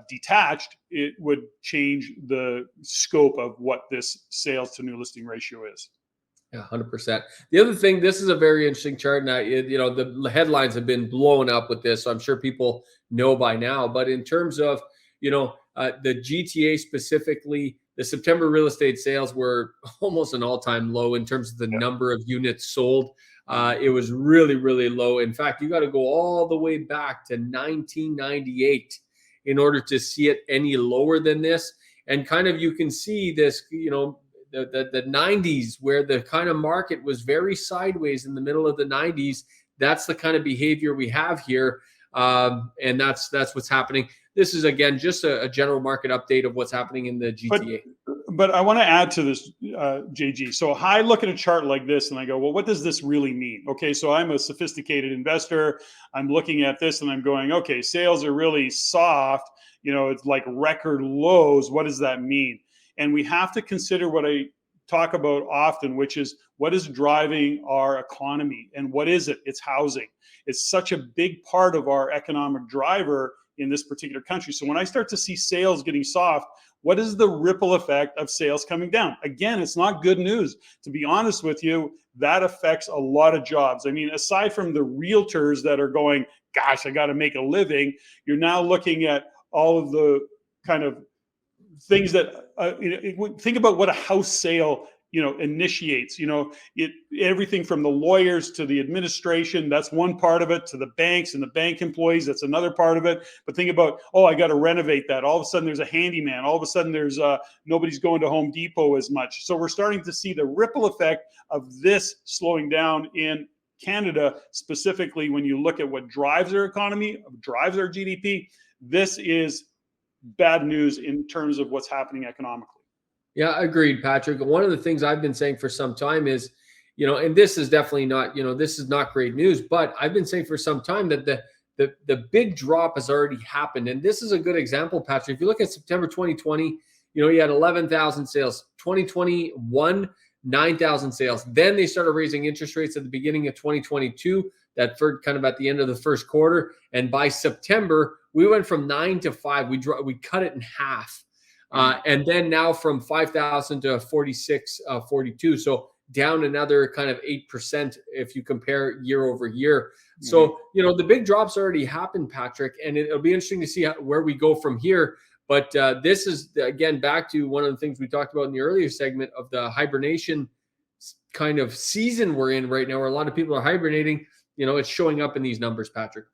detached, it would change the scope of what this sales to new listing ratio is. Yeah, 100%. The other thing, this is a very interesting chart. Now, the headlines have been blown up with this, so I'm sure people know by now. But in terms of, the GTA specifically, the September real estate sales were almost an all-time low in terms of the number of units sold. It was really, really low. In fact, you got to go all the way back to 1998 in order to see it any lower than this. And kind of you can see this, the 90s, where the kind of market was very sideways in the middle of the 90s. That's the kind of behavior we have here. And that's what's happening. This is, again, just a general market update of what's happening in the GTA. But I want to add to this, JG. So I look at a chart like this and I go, well, what does this really mean? Okay, so I'm a sophisticated investor. I'm looking at this and I'm going, okay, sales are really soft. It's like record lows. What does that mean? And we have to consider what I talk about often, which is what is driving our economy. And what is it? It's housing. It's such a big part of our economic driver in this particular country. So when I start to see sales getting soft, what is the ripple effect of sales coming down? Again, it's not good news. To be honest with you, that affects a lot of jobs. I mean, aside from the realtors that are going, gosh, I got to make a living, you're now looking at all of the kind of things that, think about what a house sale initiates, everything from the lawyers to the administration. That's one part of it, to the banks and the bank employees. That's another part of it. But think about, oh, I got to renovate that. All of a sudden there's a handyman. All of a sudden there's nobody's going to Home Depot as much. So we're starting to see the ripple effect of this slowing down in Canada, specifically when you look at what drives our economy, drives our GDP. This is bad news in terms of what's happening economically. Yeah, agreed, Patrick. One of the things I've been saying for some time is, and this is definitely not, this is not great news, but I've been saying for some time that the big drop has already happened. And this is a good example, Patrick. If you look at September 2020, you had 11,000 sales. 2021, 9,000 sales. Then they started raising interest rates at the beginning of 2022, that kind of at the end of the first quarter. And by September, we went from 9 to 5. We cut it in half. And then now from 5,000 to 46, 42. So down another kind of 8% if you compare year over year. So, the big drops already happened, Patrick, and it'll be interesting to see where we go from here. But this is, again, back to one of the things we talked about in the earlier segment of the hibernation kind of season we're in right now, where a lot of people are hibernating. It's showing up in these numbers, Patrick.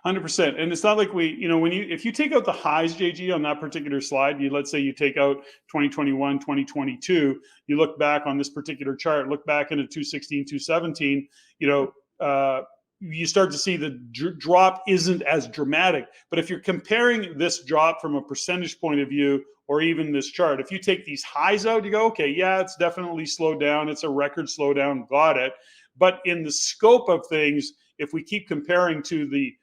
100%. And it's not like if you take out the highs, JG, on that particular slide, let's say you take out 2021, 2022, you look back on this particular chart, look back into 216, 217, you start to see the drop isn't as dramatic. But if you're comparing this drop from a percentage point of view, or even this chart, if you take these highs out, you go, okay, yeah, it's definitely slowed down. It's a record slowdown. Got it. But in the scope of things, if we keep comparing to the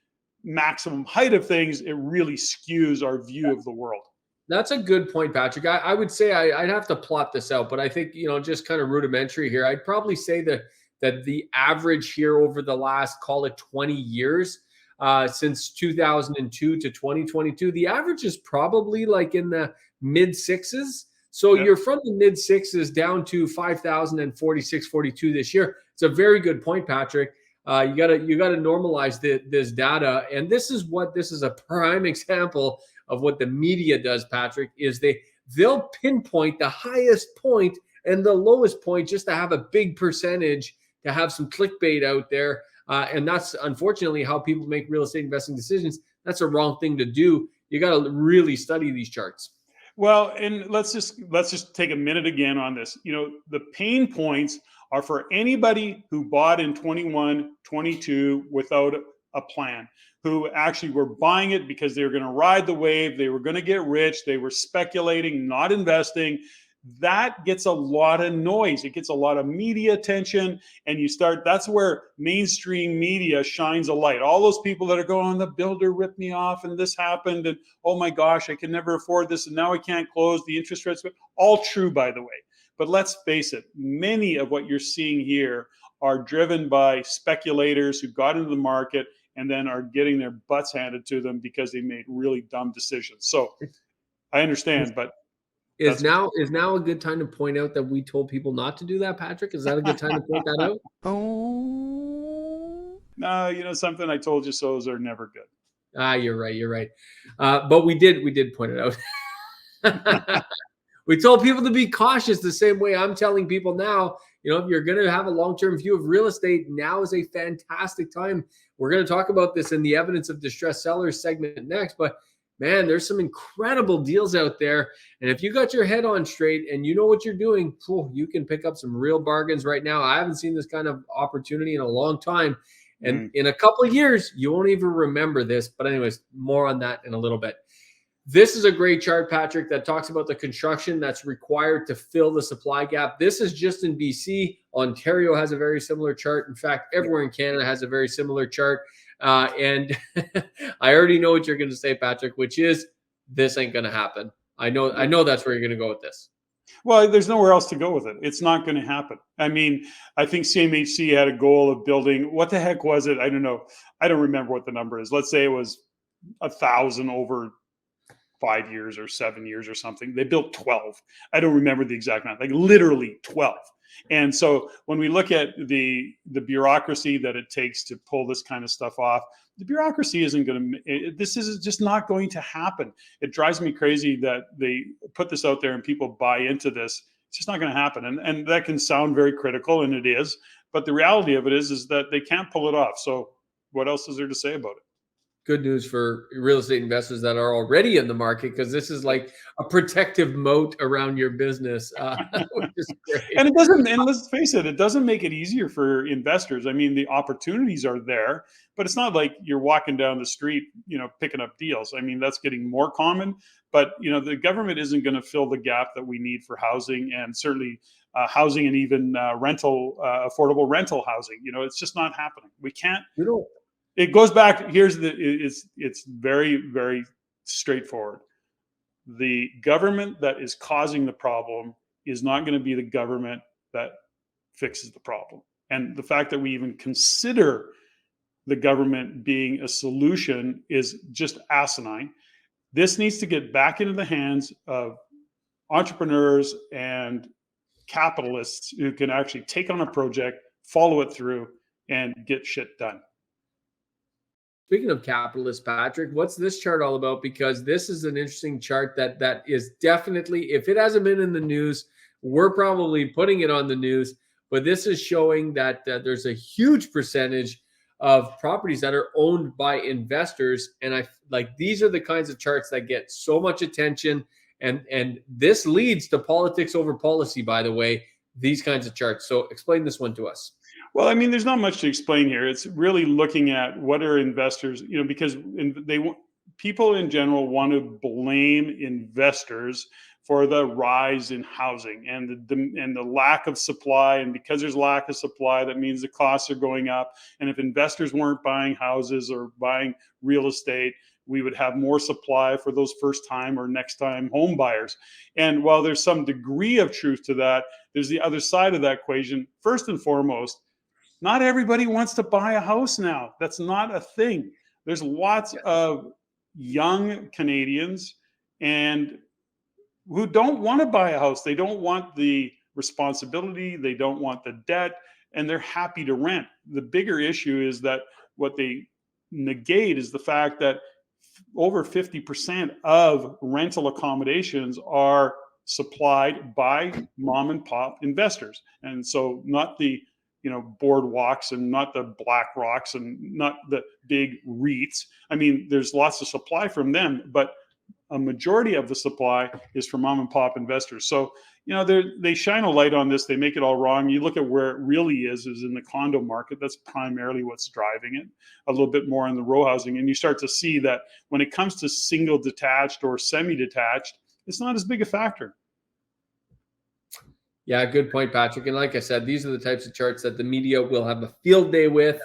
maximum height of things, it really skews our view of the world. That's a good point, Patrick. I would say I'd have to plot this out, but I think, just kind of rudimentary here, I'd probably say that the average here over the last, call it 20 years, since 2002 to 2022, the average is probably like in the mid sixes. So you're from the mid sixes down to 5,046, 42 this year. It's a very good point, Patrick. You gotta normalize this data, and this is a prime example of what the media does, Patrick. Is they'll pinpoint the highest point and the lowest point just to have a big percentage, to have some clickbait out there, and that's unfortunately how people make real estate investing decisions. That's a wrong thing to do. You got to really study these charts. Well, and let's just take a minute again on this. The pain points are for anybody who bought in 21, 22 without a plan, who actually were buying it because they were going to ride the wave, they were going to get rich, they were speculating, not investing. That gets a lot of noise. It gets a lot of media attention, and that's where mainstream media shines a light. All those people that are going, the builder ripped me off and this happened, and oh my gosh, I can never afford this, and now I can't close, the interest rates, all true, by the way. But let's face it, many of what you're seeing here are driven by speculators who got into the market and then are getting their butts handed to them because they made really dumb decisions. So I understand, but is now a good time to point out that we told people not to do that, Patrick? Is that a good time to point that out? Oh, no, something I told you so's are never good. You're right. But we did point it out. We told people to be cautious the same way I'm telling people now. If you're going to have a long-term view of real estate, now is a fantastic time. We're going to talk about this in the evidence of distressed sellers segment next, but man, there's some incredible deals out there. And if you got your head on straight and you know what you're doing, you can pick up some real bargains right now. I haven't seen this kind of opportunity in a long time. And in a couple of years, you won't even remember this. But anyways, more on that in a little bit. This is a great chart, Patrick, that talks about the construction that's required to fill the supply gap. This is just in BC. Ontario has a very similar chart. In fact, everywhere in Canada has a very similar chart. And I already know what you're going to say, Patrick, which is this ain't going to happen. I know that's where you're going to go with this. Well, there's nowhere else to go with it. It's not going to happen. I mean, I think CMHC had a goal of building, what the heck was it? I don't know. I don't remember what the number is. Let's say it was 1,000 over 5 years or 7 years or something. They built 12. I don't remember the exact amount, like literally 12. And so when we look at the bureaucracy that it takes to pull this kind of stuff off, the bureaucracy isn't going to, this is just not going to happen. It drives me crazy that they put this out there and people buy into this It's just not going to happen. And that can sound very critical, and it is. But the reality of it is that they can't pull it off. So what else is there to say about it? Good news for real estate investors that are already in the market, because this is like a protective moat around your business, which is great. And it doesn't, and let's face it, it doesn't make it easier for investors. I mean, the opportunities are there, but it's not like you're walking down the street, picking up deals. I mean, that's getting more common, but the government isn't going to fill the gap that we need for housing, and certainly housing, and even affordable rental housing. It's just not happening. We can't. It goes back. It's very, very straightforward. The government that is causing the problem is not going to be the government that fixes the problem. And the fact that we even consider the government being a solution is just asinine. This needs to get back into the hands of entrepreneurs and capitalists who can actually take on a project, follow it through, and get shit done. Speaking of capitalists, Patrick, what's this chart all about? Because this is an interesting chart that is definitely, if it hasn't been in the news, we're probably putting it on the news. But this is showing that there's a huge percentage of properties that are owned by investors. And these are the kinds of charts that get so much attention. And this leads to politics over policy, by the way, these kinds of charts. So explain this one to us. Well, I mean, there's not much to explain here. It's really looking at what are investors, because people in general want to blame investors for the rise in housing and the lack of supply. And because there's lack of supply, that means the costs are going up. And if investors weren't buying houses or buying real estate, we would have more supply for those first time or next time home buyers. And while there's some degree of truth to that, there's the other side of that equation. First and foremost, not everybody wants to buy a house now. That's not a thing. There's lots of young Canadians and who don't want to buy a house. They don't want the responsibility. They don't want the debt, and they're happy to rent. The bigger issue is that what they negate is the fact that over 50% of rental accommodations are supplied by mom and pop investors. And so not the boardwalks and not the Black Rocks and not the big REITs. I mean, there's lots of supply from them, but a majority of the supply is from mom and pop investors. So, they shine a light on this. They make it all wrong. You look at where it really is in the condo market. That's primarily what's driving it, a little bit more in the row housing. And you start to see that when it comes to single detached or semi-detached, it's not as big a factor. Yeah, good point, Patrick. And like I said, these are the types of charts that the media will have a field day with.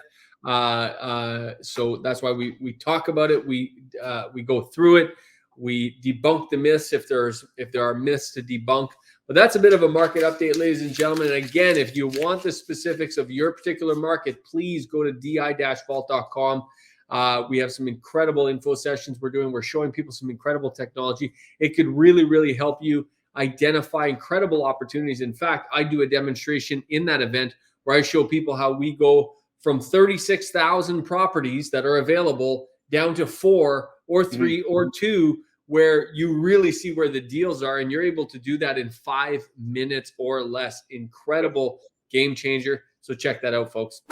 So that's why we talk about it. We go through it. We debunk the myths if there are myths to debunk. But that's a bit of a market update, ladies and gentlemen. And again, if you want the specifics of your particular market, please go to di-vault.com. We have some incredible info sessions we're doing. We're showing people some incredible technology. It could really, really help you identify incredible opportunities. In fact, I do a demonstration in that event where I show people how we go from 36,000 properties that are available down to 4 or 3 or 2, where you really see where the deals are, and you're able to do that in 5 minutes or less. Incredible game changer. So check that out, folks.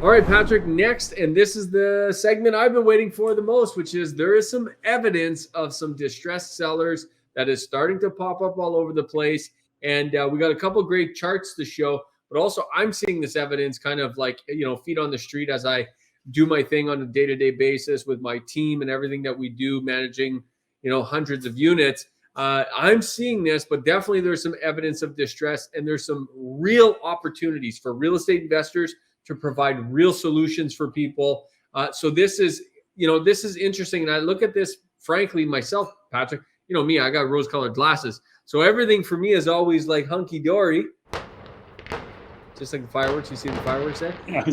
All right, Patrick, next, and this is the segment I've been waiting for the most, which is there is some evidence of some distressed sellers that is starting to pop up all over the place. And we got a couple great charts to show, but also I'm seeing this evidence kind of like, feet on the street as I do my thing on a day-to-day basis with my team and everything that we do, managing, hundreds of units. I'm seeing this, but definitely there's some evidence of distress, and there's some real opportunities for real estate investors to provide real solutions for people. So this is interesting. And I look at this, frankly, myself, Patrick, me, I got rose-colored glasses. So everything for me is always like hunky-dory. Just like the fireworks. You see the fireworks there? Yeah,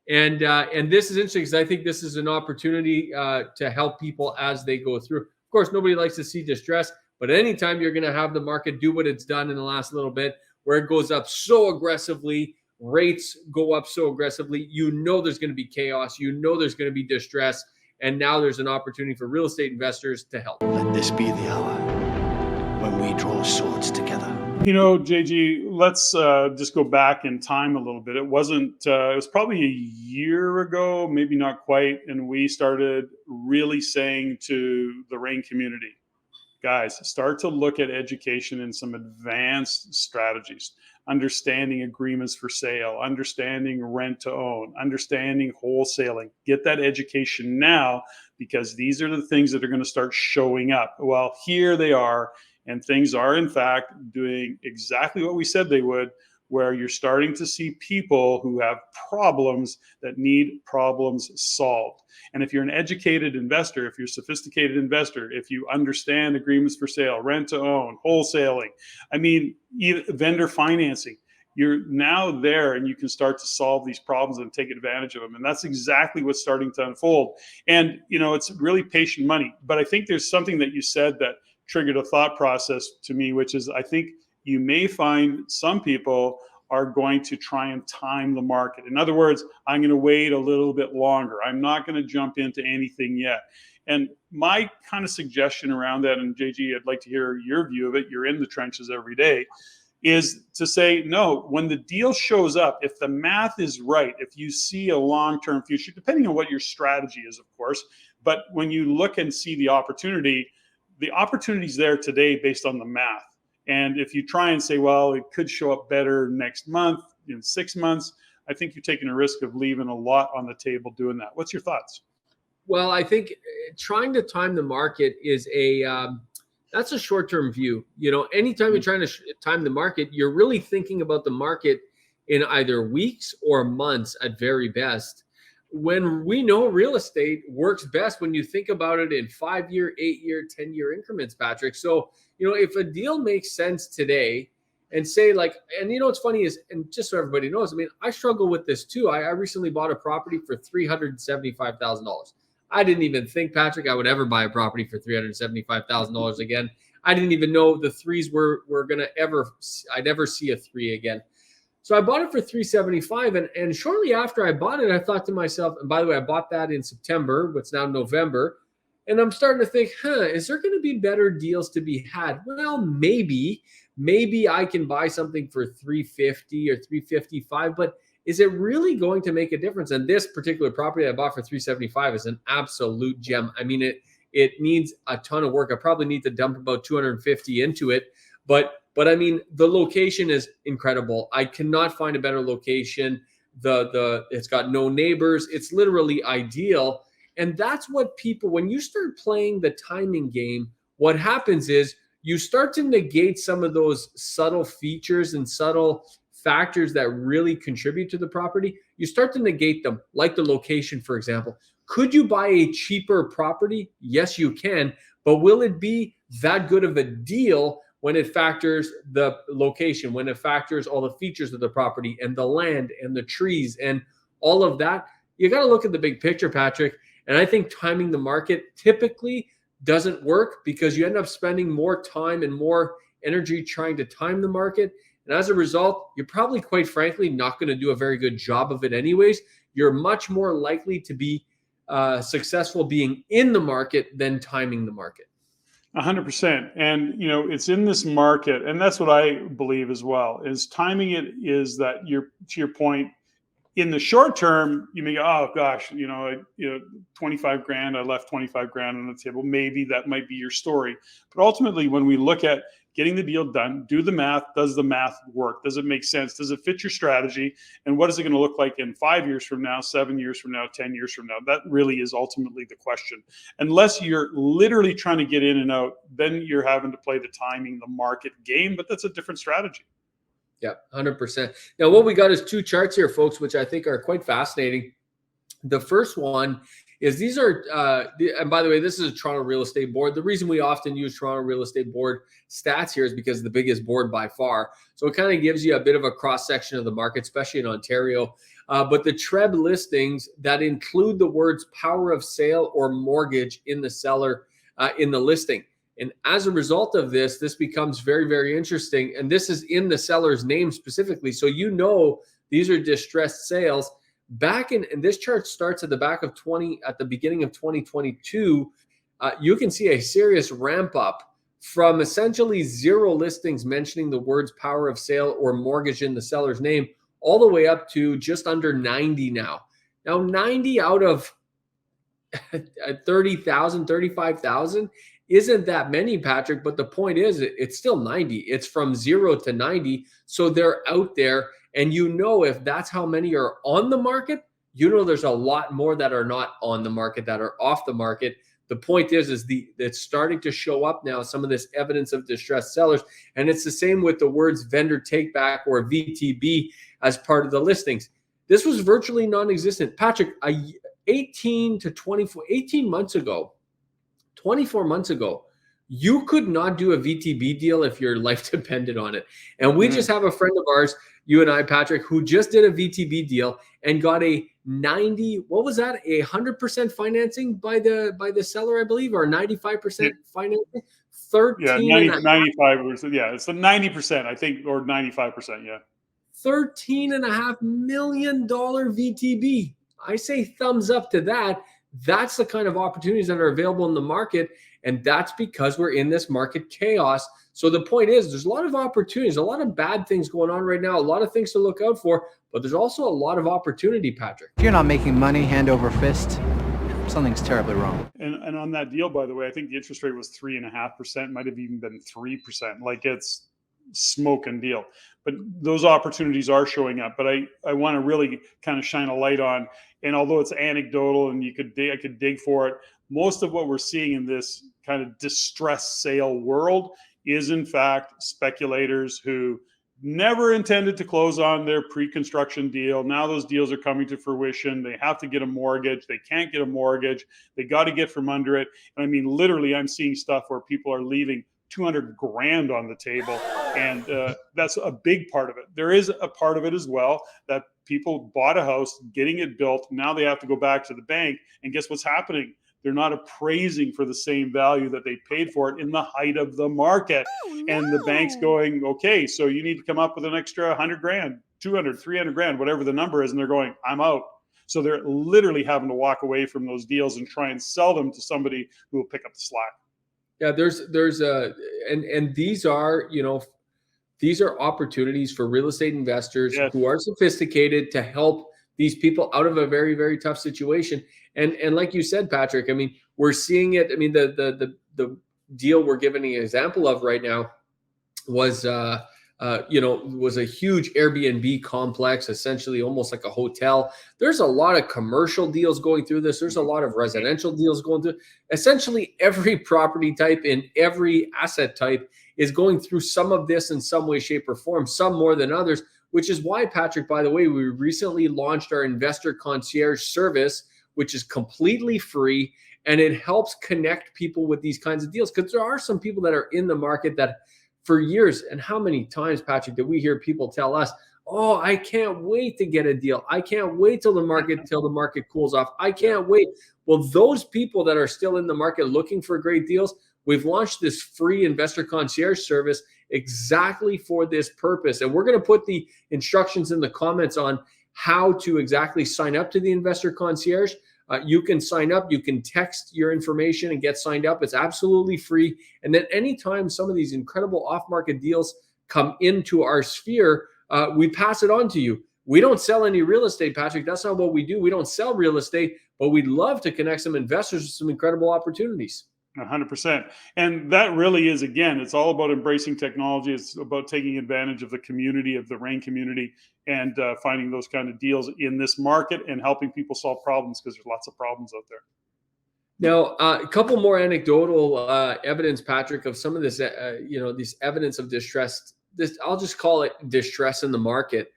and this is interesting because I think this is an opportunity to help people as they go through. Of course, nobody likes to see distress, but anytime you're going to have the market do what it's done in the last little bit, where it goes up so aggressively, rates go up so aggressively, there's going to be chaos, there's going to be distress, and now there's an opportunity for real estate investors to help. Let this be the hour when we draw swords together. JG, let's just go back in time a little bit. It was probably a year ago, maybe not quite, and we started really saying to the RAIN community, guys, start to look at education and some advanced strategies, understanding agreements for sale, understanding rent to own, understanding wholesaling. Get that education now, because these are the things that are going to start showing up. Well, here they are. And things are, in fact, doing exactly what we said they would, where you're starting to see people who have problems that need problems solved. And if you're an educated investor, if you're a sophisticated investor, if you understand agreements for sale, rent to own, wholesaling, vendor financing, you're now there and you can start to solve these problems and take advantage of them. And that's exactly what's starting to unfold. And, it's really patient money. But I think there's something that you said that triggered a thought process to me, which is I think you may find some people are going to try and time the market. In other words, I'm going to wait a little bit longer. I'm not going to jump into anything yet. And my kind of suggestion around that, and JG, I'd like to hear your view of it. You're in the trenches every day. Is to say, no, when the deal shows up, if the math is right, if you see a long-term future, depending on what your strategy is, of course, but when you look and see the opportunity's there today based on the math. And if you try and say, well, it could show up better next month, in 6 months, I think you're taking a risk of leaving a lot on the table doing that. What's your thoughts? Well, I think trying to time the market is that's a short-term view. Anytime you're trying to time the market, you're really thinking about the market in either weeks or months at very best. When we know real estate works best when you think about it in 5-year, 8-year, 10-year increments, Patrick. So, if a deal makes sense today and say what's funny is, and just so everybody knows, I struggle with this too. I recently bought a property for $375,000. I didn't even think, Patrick, I would ever buy a property for $375,000 again. I didn't even know the threes were going to I'd ever see a 3 again. So I bought it for $375,000, and shortly after I bought it, I thought to myself, and by the way, I bought that in September, what's now November, and I'm starting to think, is there going to be better deals to be had? Well, maybe I can buy something for $350,000 or $355,000, but is it really going to make a difference? And this particular property I bought for $375,000 is an absolute gem. It needs a ton of work. I probably need to dump about $250,000 into it, but the location is incredible. I cannot find a better location. It's got no neighbors. It's literally ideal. And that's what people, when you start playing the timing game, what happens is you start to negate some of those subtle features and subtle factors that really contribute to the property. You start to negate them, like the location, for example. Could you buy a cheaper property? Yes, you can. But will it be that good of a deal when it factors the location, when it factors all the features of the property and the land and the trees and all of that? You got to look at the big picture, Patrick. And I think timing the market typically doesn't work because you end up spending more time and more energy trying to time the market. And as a result, you're probably, quite frankly, not going to do a very good job of it anyways. You're much more likely to be successful being in the market than timing the market. 100%. And, it's in this market, and that's what I believe as well, is timing it is that to your point, in the short term, you may go, oh gosh, 25 grand, I left 25 grand on the table. Maybe that might be your story. But ultimately, when we look at getting the deal done, do the math. Does the math work? Does it make sense? Does it fit your strategy? And what is it going to look like in 5 years from now, 7 years from now, 10 years from now? That really is ultimately the question. Unless you're literally trying to get in and out, then you're having to play the timing, the market game, but that's a different strategy. Yeah, 100%. Now, what we got is 2 charts here, folks, which I think are quite fascinating. The first one is these are, and by the way, this is a Toronto Real Estate Board. The reason we often use Toronto Real Estate Board stats here is because it's the biggest board by far. So it kind of gives you a bit of a cross-section of the market, especially in Ontario. But the TREB listings that include the words power of sale or mortgage in the seller, in the listing. And as a result of this, this becomes very, very interesting. And this is in the seller's name specifically. So these are distressed sales. Back in, and this chart starts at the beginning of 2022, you can see a serious ramp up from essentially 0 listings mentioning the words power of sale or mortgage in the seller's name, all the way up to just under 90 now. Now, 90 out of 30,000, 35,000 isn't that many, Patrick, but the point is it's still 90. It's from 0 to 90. So they're out there. And if that's how many are on the market, there's a lot more that are not on the market, that are off the market. The point is it's starting to show up now, some of this evidence of distressed sellers. And it's the same with the words vendor take back or VTB as part of the listings. This was virtually non-existent. Patrick, 18 months ago, 24 months ago, you could not do a VTB deal if your life depended on it. And we just have a friend of ours, you and I, Patrick, who just did a VTB deal and got a 100% financing by the seller, I believe, or 95% financing. 95%. Yeah, it's the 90%, I think, or 95%. Yeah. $13.5 million VTB. I say thumbs up to that. That's the kind of opportunities that are available in the market. And that's because we're in this market chaos. So the point is, there's a lot of opportunities, a lot of bad things going on right now, a lot of things to look out for, but there's also a lot of opportunity, Patrick. If you're not making money hand over fist, something's terribly wrong. And on that deal, by the way, I think the interest rate was 3.5%, might have even been 3%. Like, it's smoke and deal. But those opportunities are showing up. But I want to really kind of shine a light on, and although it's anecdotal and I could dig for it, most of what we're seeing in this kind of distressed sale world is in fact speculators who never intended to close on their pre-construction deal. Now those deals are coming to fruition. They have to get a mortgage. They can't get a mortgage. They got to get from under it. And I mean, literally, I'm seeing stuff where people are leaving 200 grand on the table. And that's a big part of it. There is a part of it as well that people bought a house, getting it built. Now they have to go back to the bank. And guess what's happening? They're not appraising for the same value that they paid for it in the height of the market. And the bank's going, okay, so you need to come up with an extra 100 grand, 200, 300 grand, whatever the number is. And they're going, I'm out. So they're literally having to walk away from those deals and try and sell them to somebody who will pick up the slack. Yeah, and these are, these are opportunities for real estate investors who are sophisticated to help these people out of a very, very tough situation. And like you said, Patrick, I mean, we're seeing it. I mean, the deal we're giving an example of right now was a huge Airbnb complex, essentially almost like a hotel. There's a lot of commercial deals going through this. There's a lot of residential deals going through. Essentially, every property type in every asset type is going through some of this in some way, shape, or form, some more than others, which is why, Patrick, by the way, we recently launched our Investor Concierge service, which is completely free, and it helps connect people with these kinds of deals. Because there are some people that are in the market that for years, and how many times, Patrick, did we hear people tell us, oh, I can't wait to get a deal. I can't wait till the market cools off. I can't wait. Well, those people that are still in the market looking for great deals, we've launched this free Investor Concierge service exactly for this purpose. And we're going to put the instructions in the comments on how to exactly sign up to the Investor Concierge. You can sign up, you can text your information and get signed up. It's absolutely free. And then anytime some of these incredible off-market deals come into our sphere, we pass it on to you. We don't sell any real estate, Patrick. That's not what we do. We don't sell real estate, but we'd love to connect some investors with some incredible opportunities. 100%. And that really is, again, it's all about embracing technology. It's about taking advantage of the community, of the RAIN community, and finding those kind of deals in this market and helping people solve problems, because there's lots of problems out there. Now, a couple more anecdotal evidence, Patrick, of some of this, this evidence of distress. I'll just call it distress in the market.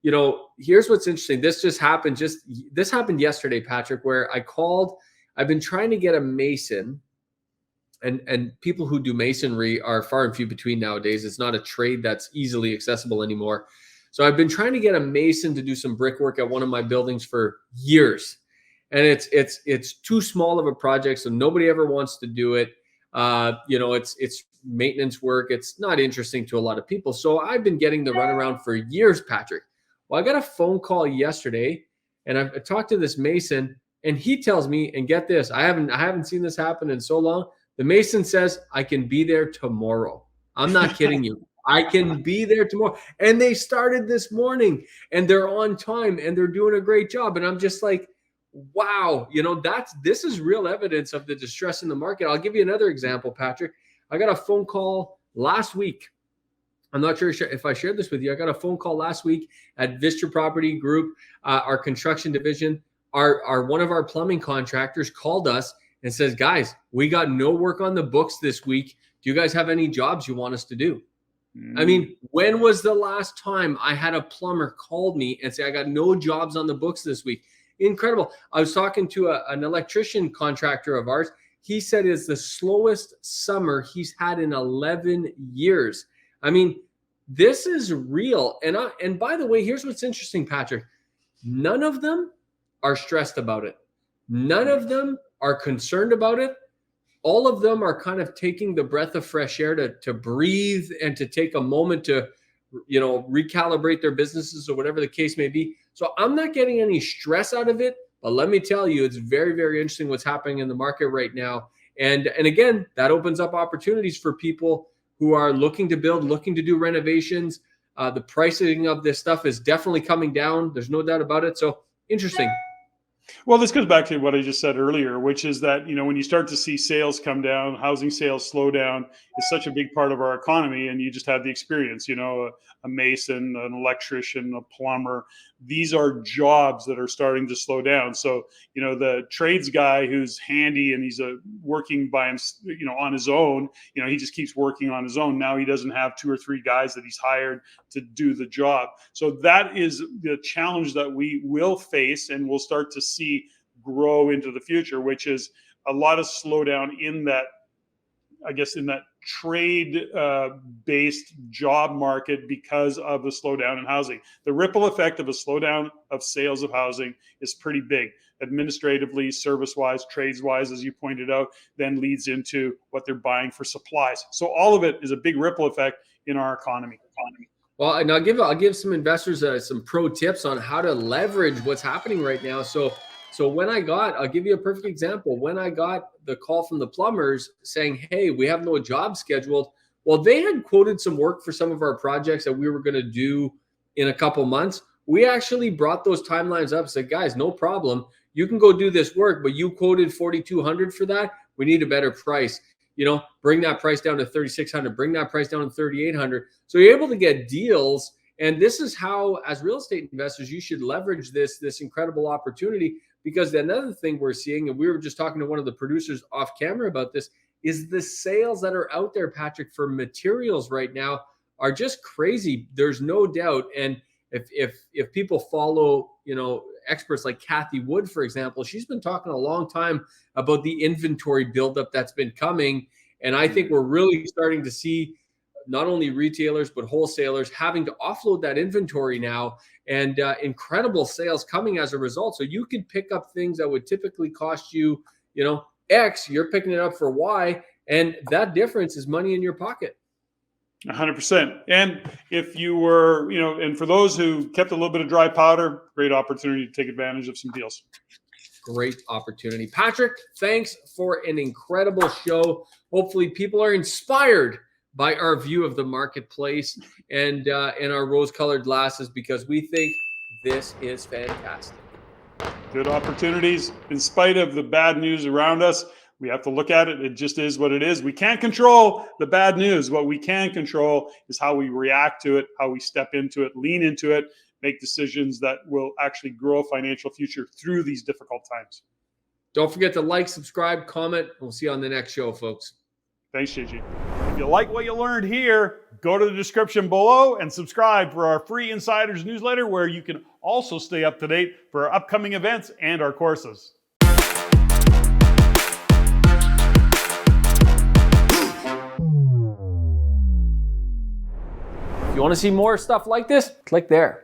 Here's what's interesting. This happened yesterday, Patrick, where I've been trying to get a mason. And people who do masonry are far and few between nowadays. It's not a trade that's easily accessible anymore. So I've been trying to get a mason to do some brickwork at one of my buildings for years. And it's too small of a project, so nobody ever wants to do it. It's maintenance work. It's not interesting to a lot of people. So I've been getting the runaround for years, Patrick. Well, I got a phone call yesterday, and I talked to this mason, and he tells me, and get this, I haven't seen this happen in so long, The mason says, I can be there tomorrow. I'm not kidding you. I can be there tomorrow. And they started this morning and they're on time and they're doing a great job. And I'm just like, wow, this is real evidence of the distress in the market. I'll give you another example, Patrick. I got a phone call last week. I'm not sure if I shared this with you. I got a phone call last week at Vista Property Group, our construction division. Our one of our plumbing contractors called us and says, guys, we got no work on the books this week. Do you guys have any jobs you want us to do? I mean, when was the last time I had a plumber call me and say, I got no jobs on the books this week? Incredible. I was talking to an electrician contractor of ours. He said it's the slowest summer he's had in 11 years. I mean, this is real. And by the way, here's what's interesting, Patrick. None of them are stressed about it. None of them are concerned about it. All of them are kind of taking the breath of fresh air to breathe and to take a moment to, recalibrate their businesses or whatever the case may be. So I'm not getting any stress out of it, but let me tell you, it's very, very interesting what's happening in the market right now. And again, that opens up opportunities for people who are looking to build, looking to do renovations. The pricing of this stuff is definitely coming down. There's no doubt about it. So interesting. Well, this goes back to what I just said earlier, which is that, when you start to see sales come down, housing sales slow down, it's such a big part of our economy. And you just had the experience, a mason, an electrician, a plumber. These are jobs that are starting to slow down. So, the trades guy who's handy and he's working by him, on his own, he just keeps working on his own. Now he doesn't have 2 or 3 guys that he's hired to do the job. So that is the challenge that we will face and we'll start to see grow into the future, which is a lot of slowdown in that, in that trade based job market because of the slowdown in housing. The ripple effect of a slowdown of sales of housing is pretty big. Administratively, service wise, trades wise, as you pointed out, then leads into what they're buying for supplies. So all of it is a big ripple effect in our economy. Well, and I'll give some investors some pro tips on how to leverage what's happening right now. So I'll give you a perfect example. When I got the call from the plumbers saying, hey, we have no job scheduled. Well, they had quoted some work for some of our projects that we were going to do in a couple months. We actually brought those timelines up, said, guys, no problem. You can go do this work, but you quoted $4,200 for that. We need a better price. Bring that price down to $3,600, bring that price down to $3,800. So you're able to get deals. And this is how, as real estate investors, you should leverage this incredible opportunity. Because another thing we're seeing, and we were just talking to one of the producers off camera about this, is the sales that are out there, Patrick, for materials right now are just crazy. There's no doubt. And if people follow, experts like Kathy Wood, for example, she's been talking a long time about the inventory buildup that's been coming. And I think we're really starting to see not only retailers, but wholesalers having to offload that inventory now, and incredible sales coming as a result. So you can pick up things that would typically cost you, X, you're picking it up for Y, and that difference is money in your pocket. 100%. And if you were, and for those who kept a little bit of dry powder, great opportunity to take advantage of some deals. Great opportunity. Patrick, thanks for an incredible show. Hopefully people are inspired by our view of the marketplace and our rose-colored glasses, because we think this is fantastic. Good opportunities. In spite of the bad news around us, we have to look at it. It just is what it is. We can't control the bad news. What we can control is how we react to it, how we step into it, lean into it, make decisions that will actually grow a financial future through these difficult times. Don't forget to like, subscribe, comment. We'll see you on the next show, folks. Thanks, Gigi. If you like what you learned here, go to the description below and subscribe for our free Insiders newsletter, where you can also stay up to date for our upcoming events and our courses. If you want to see more stuff like this, click there.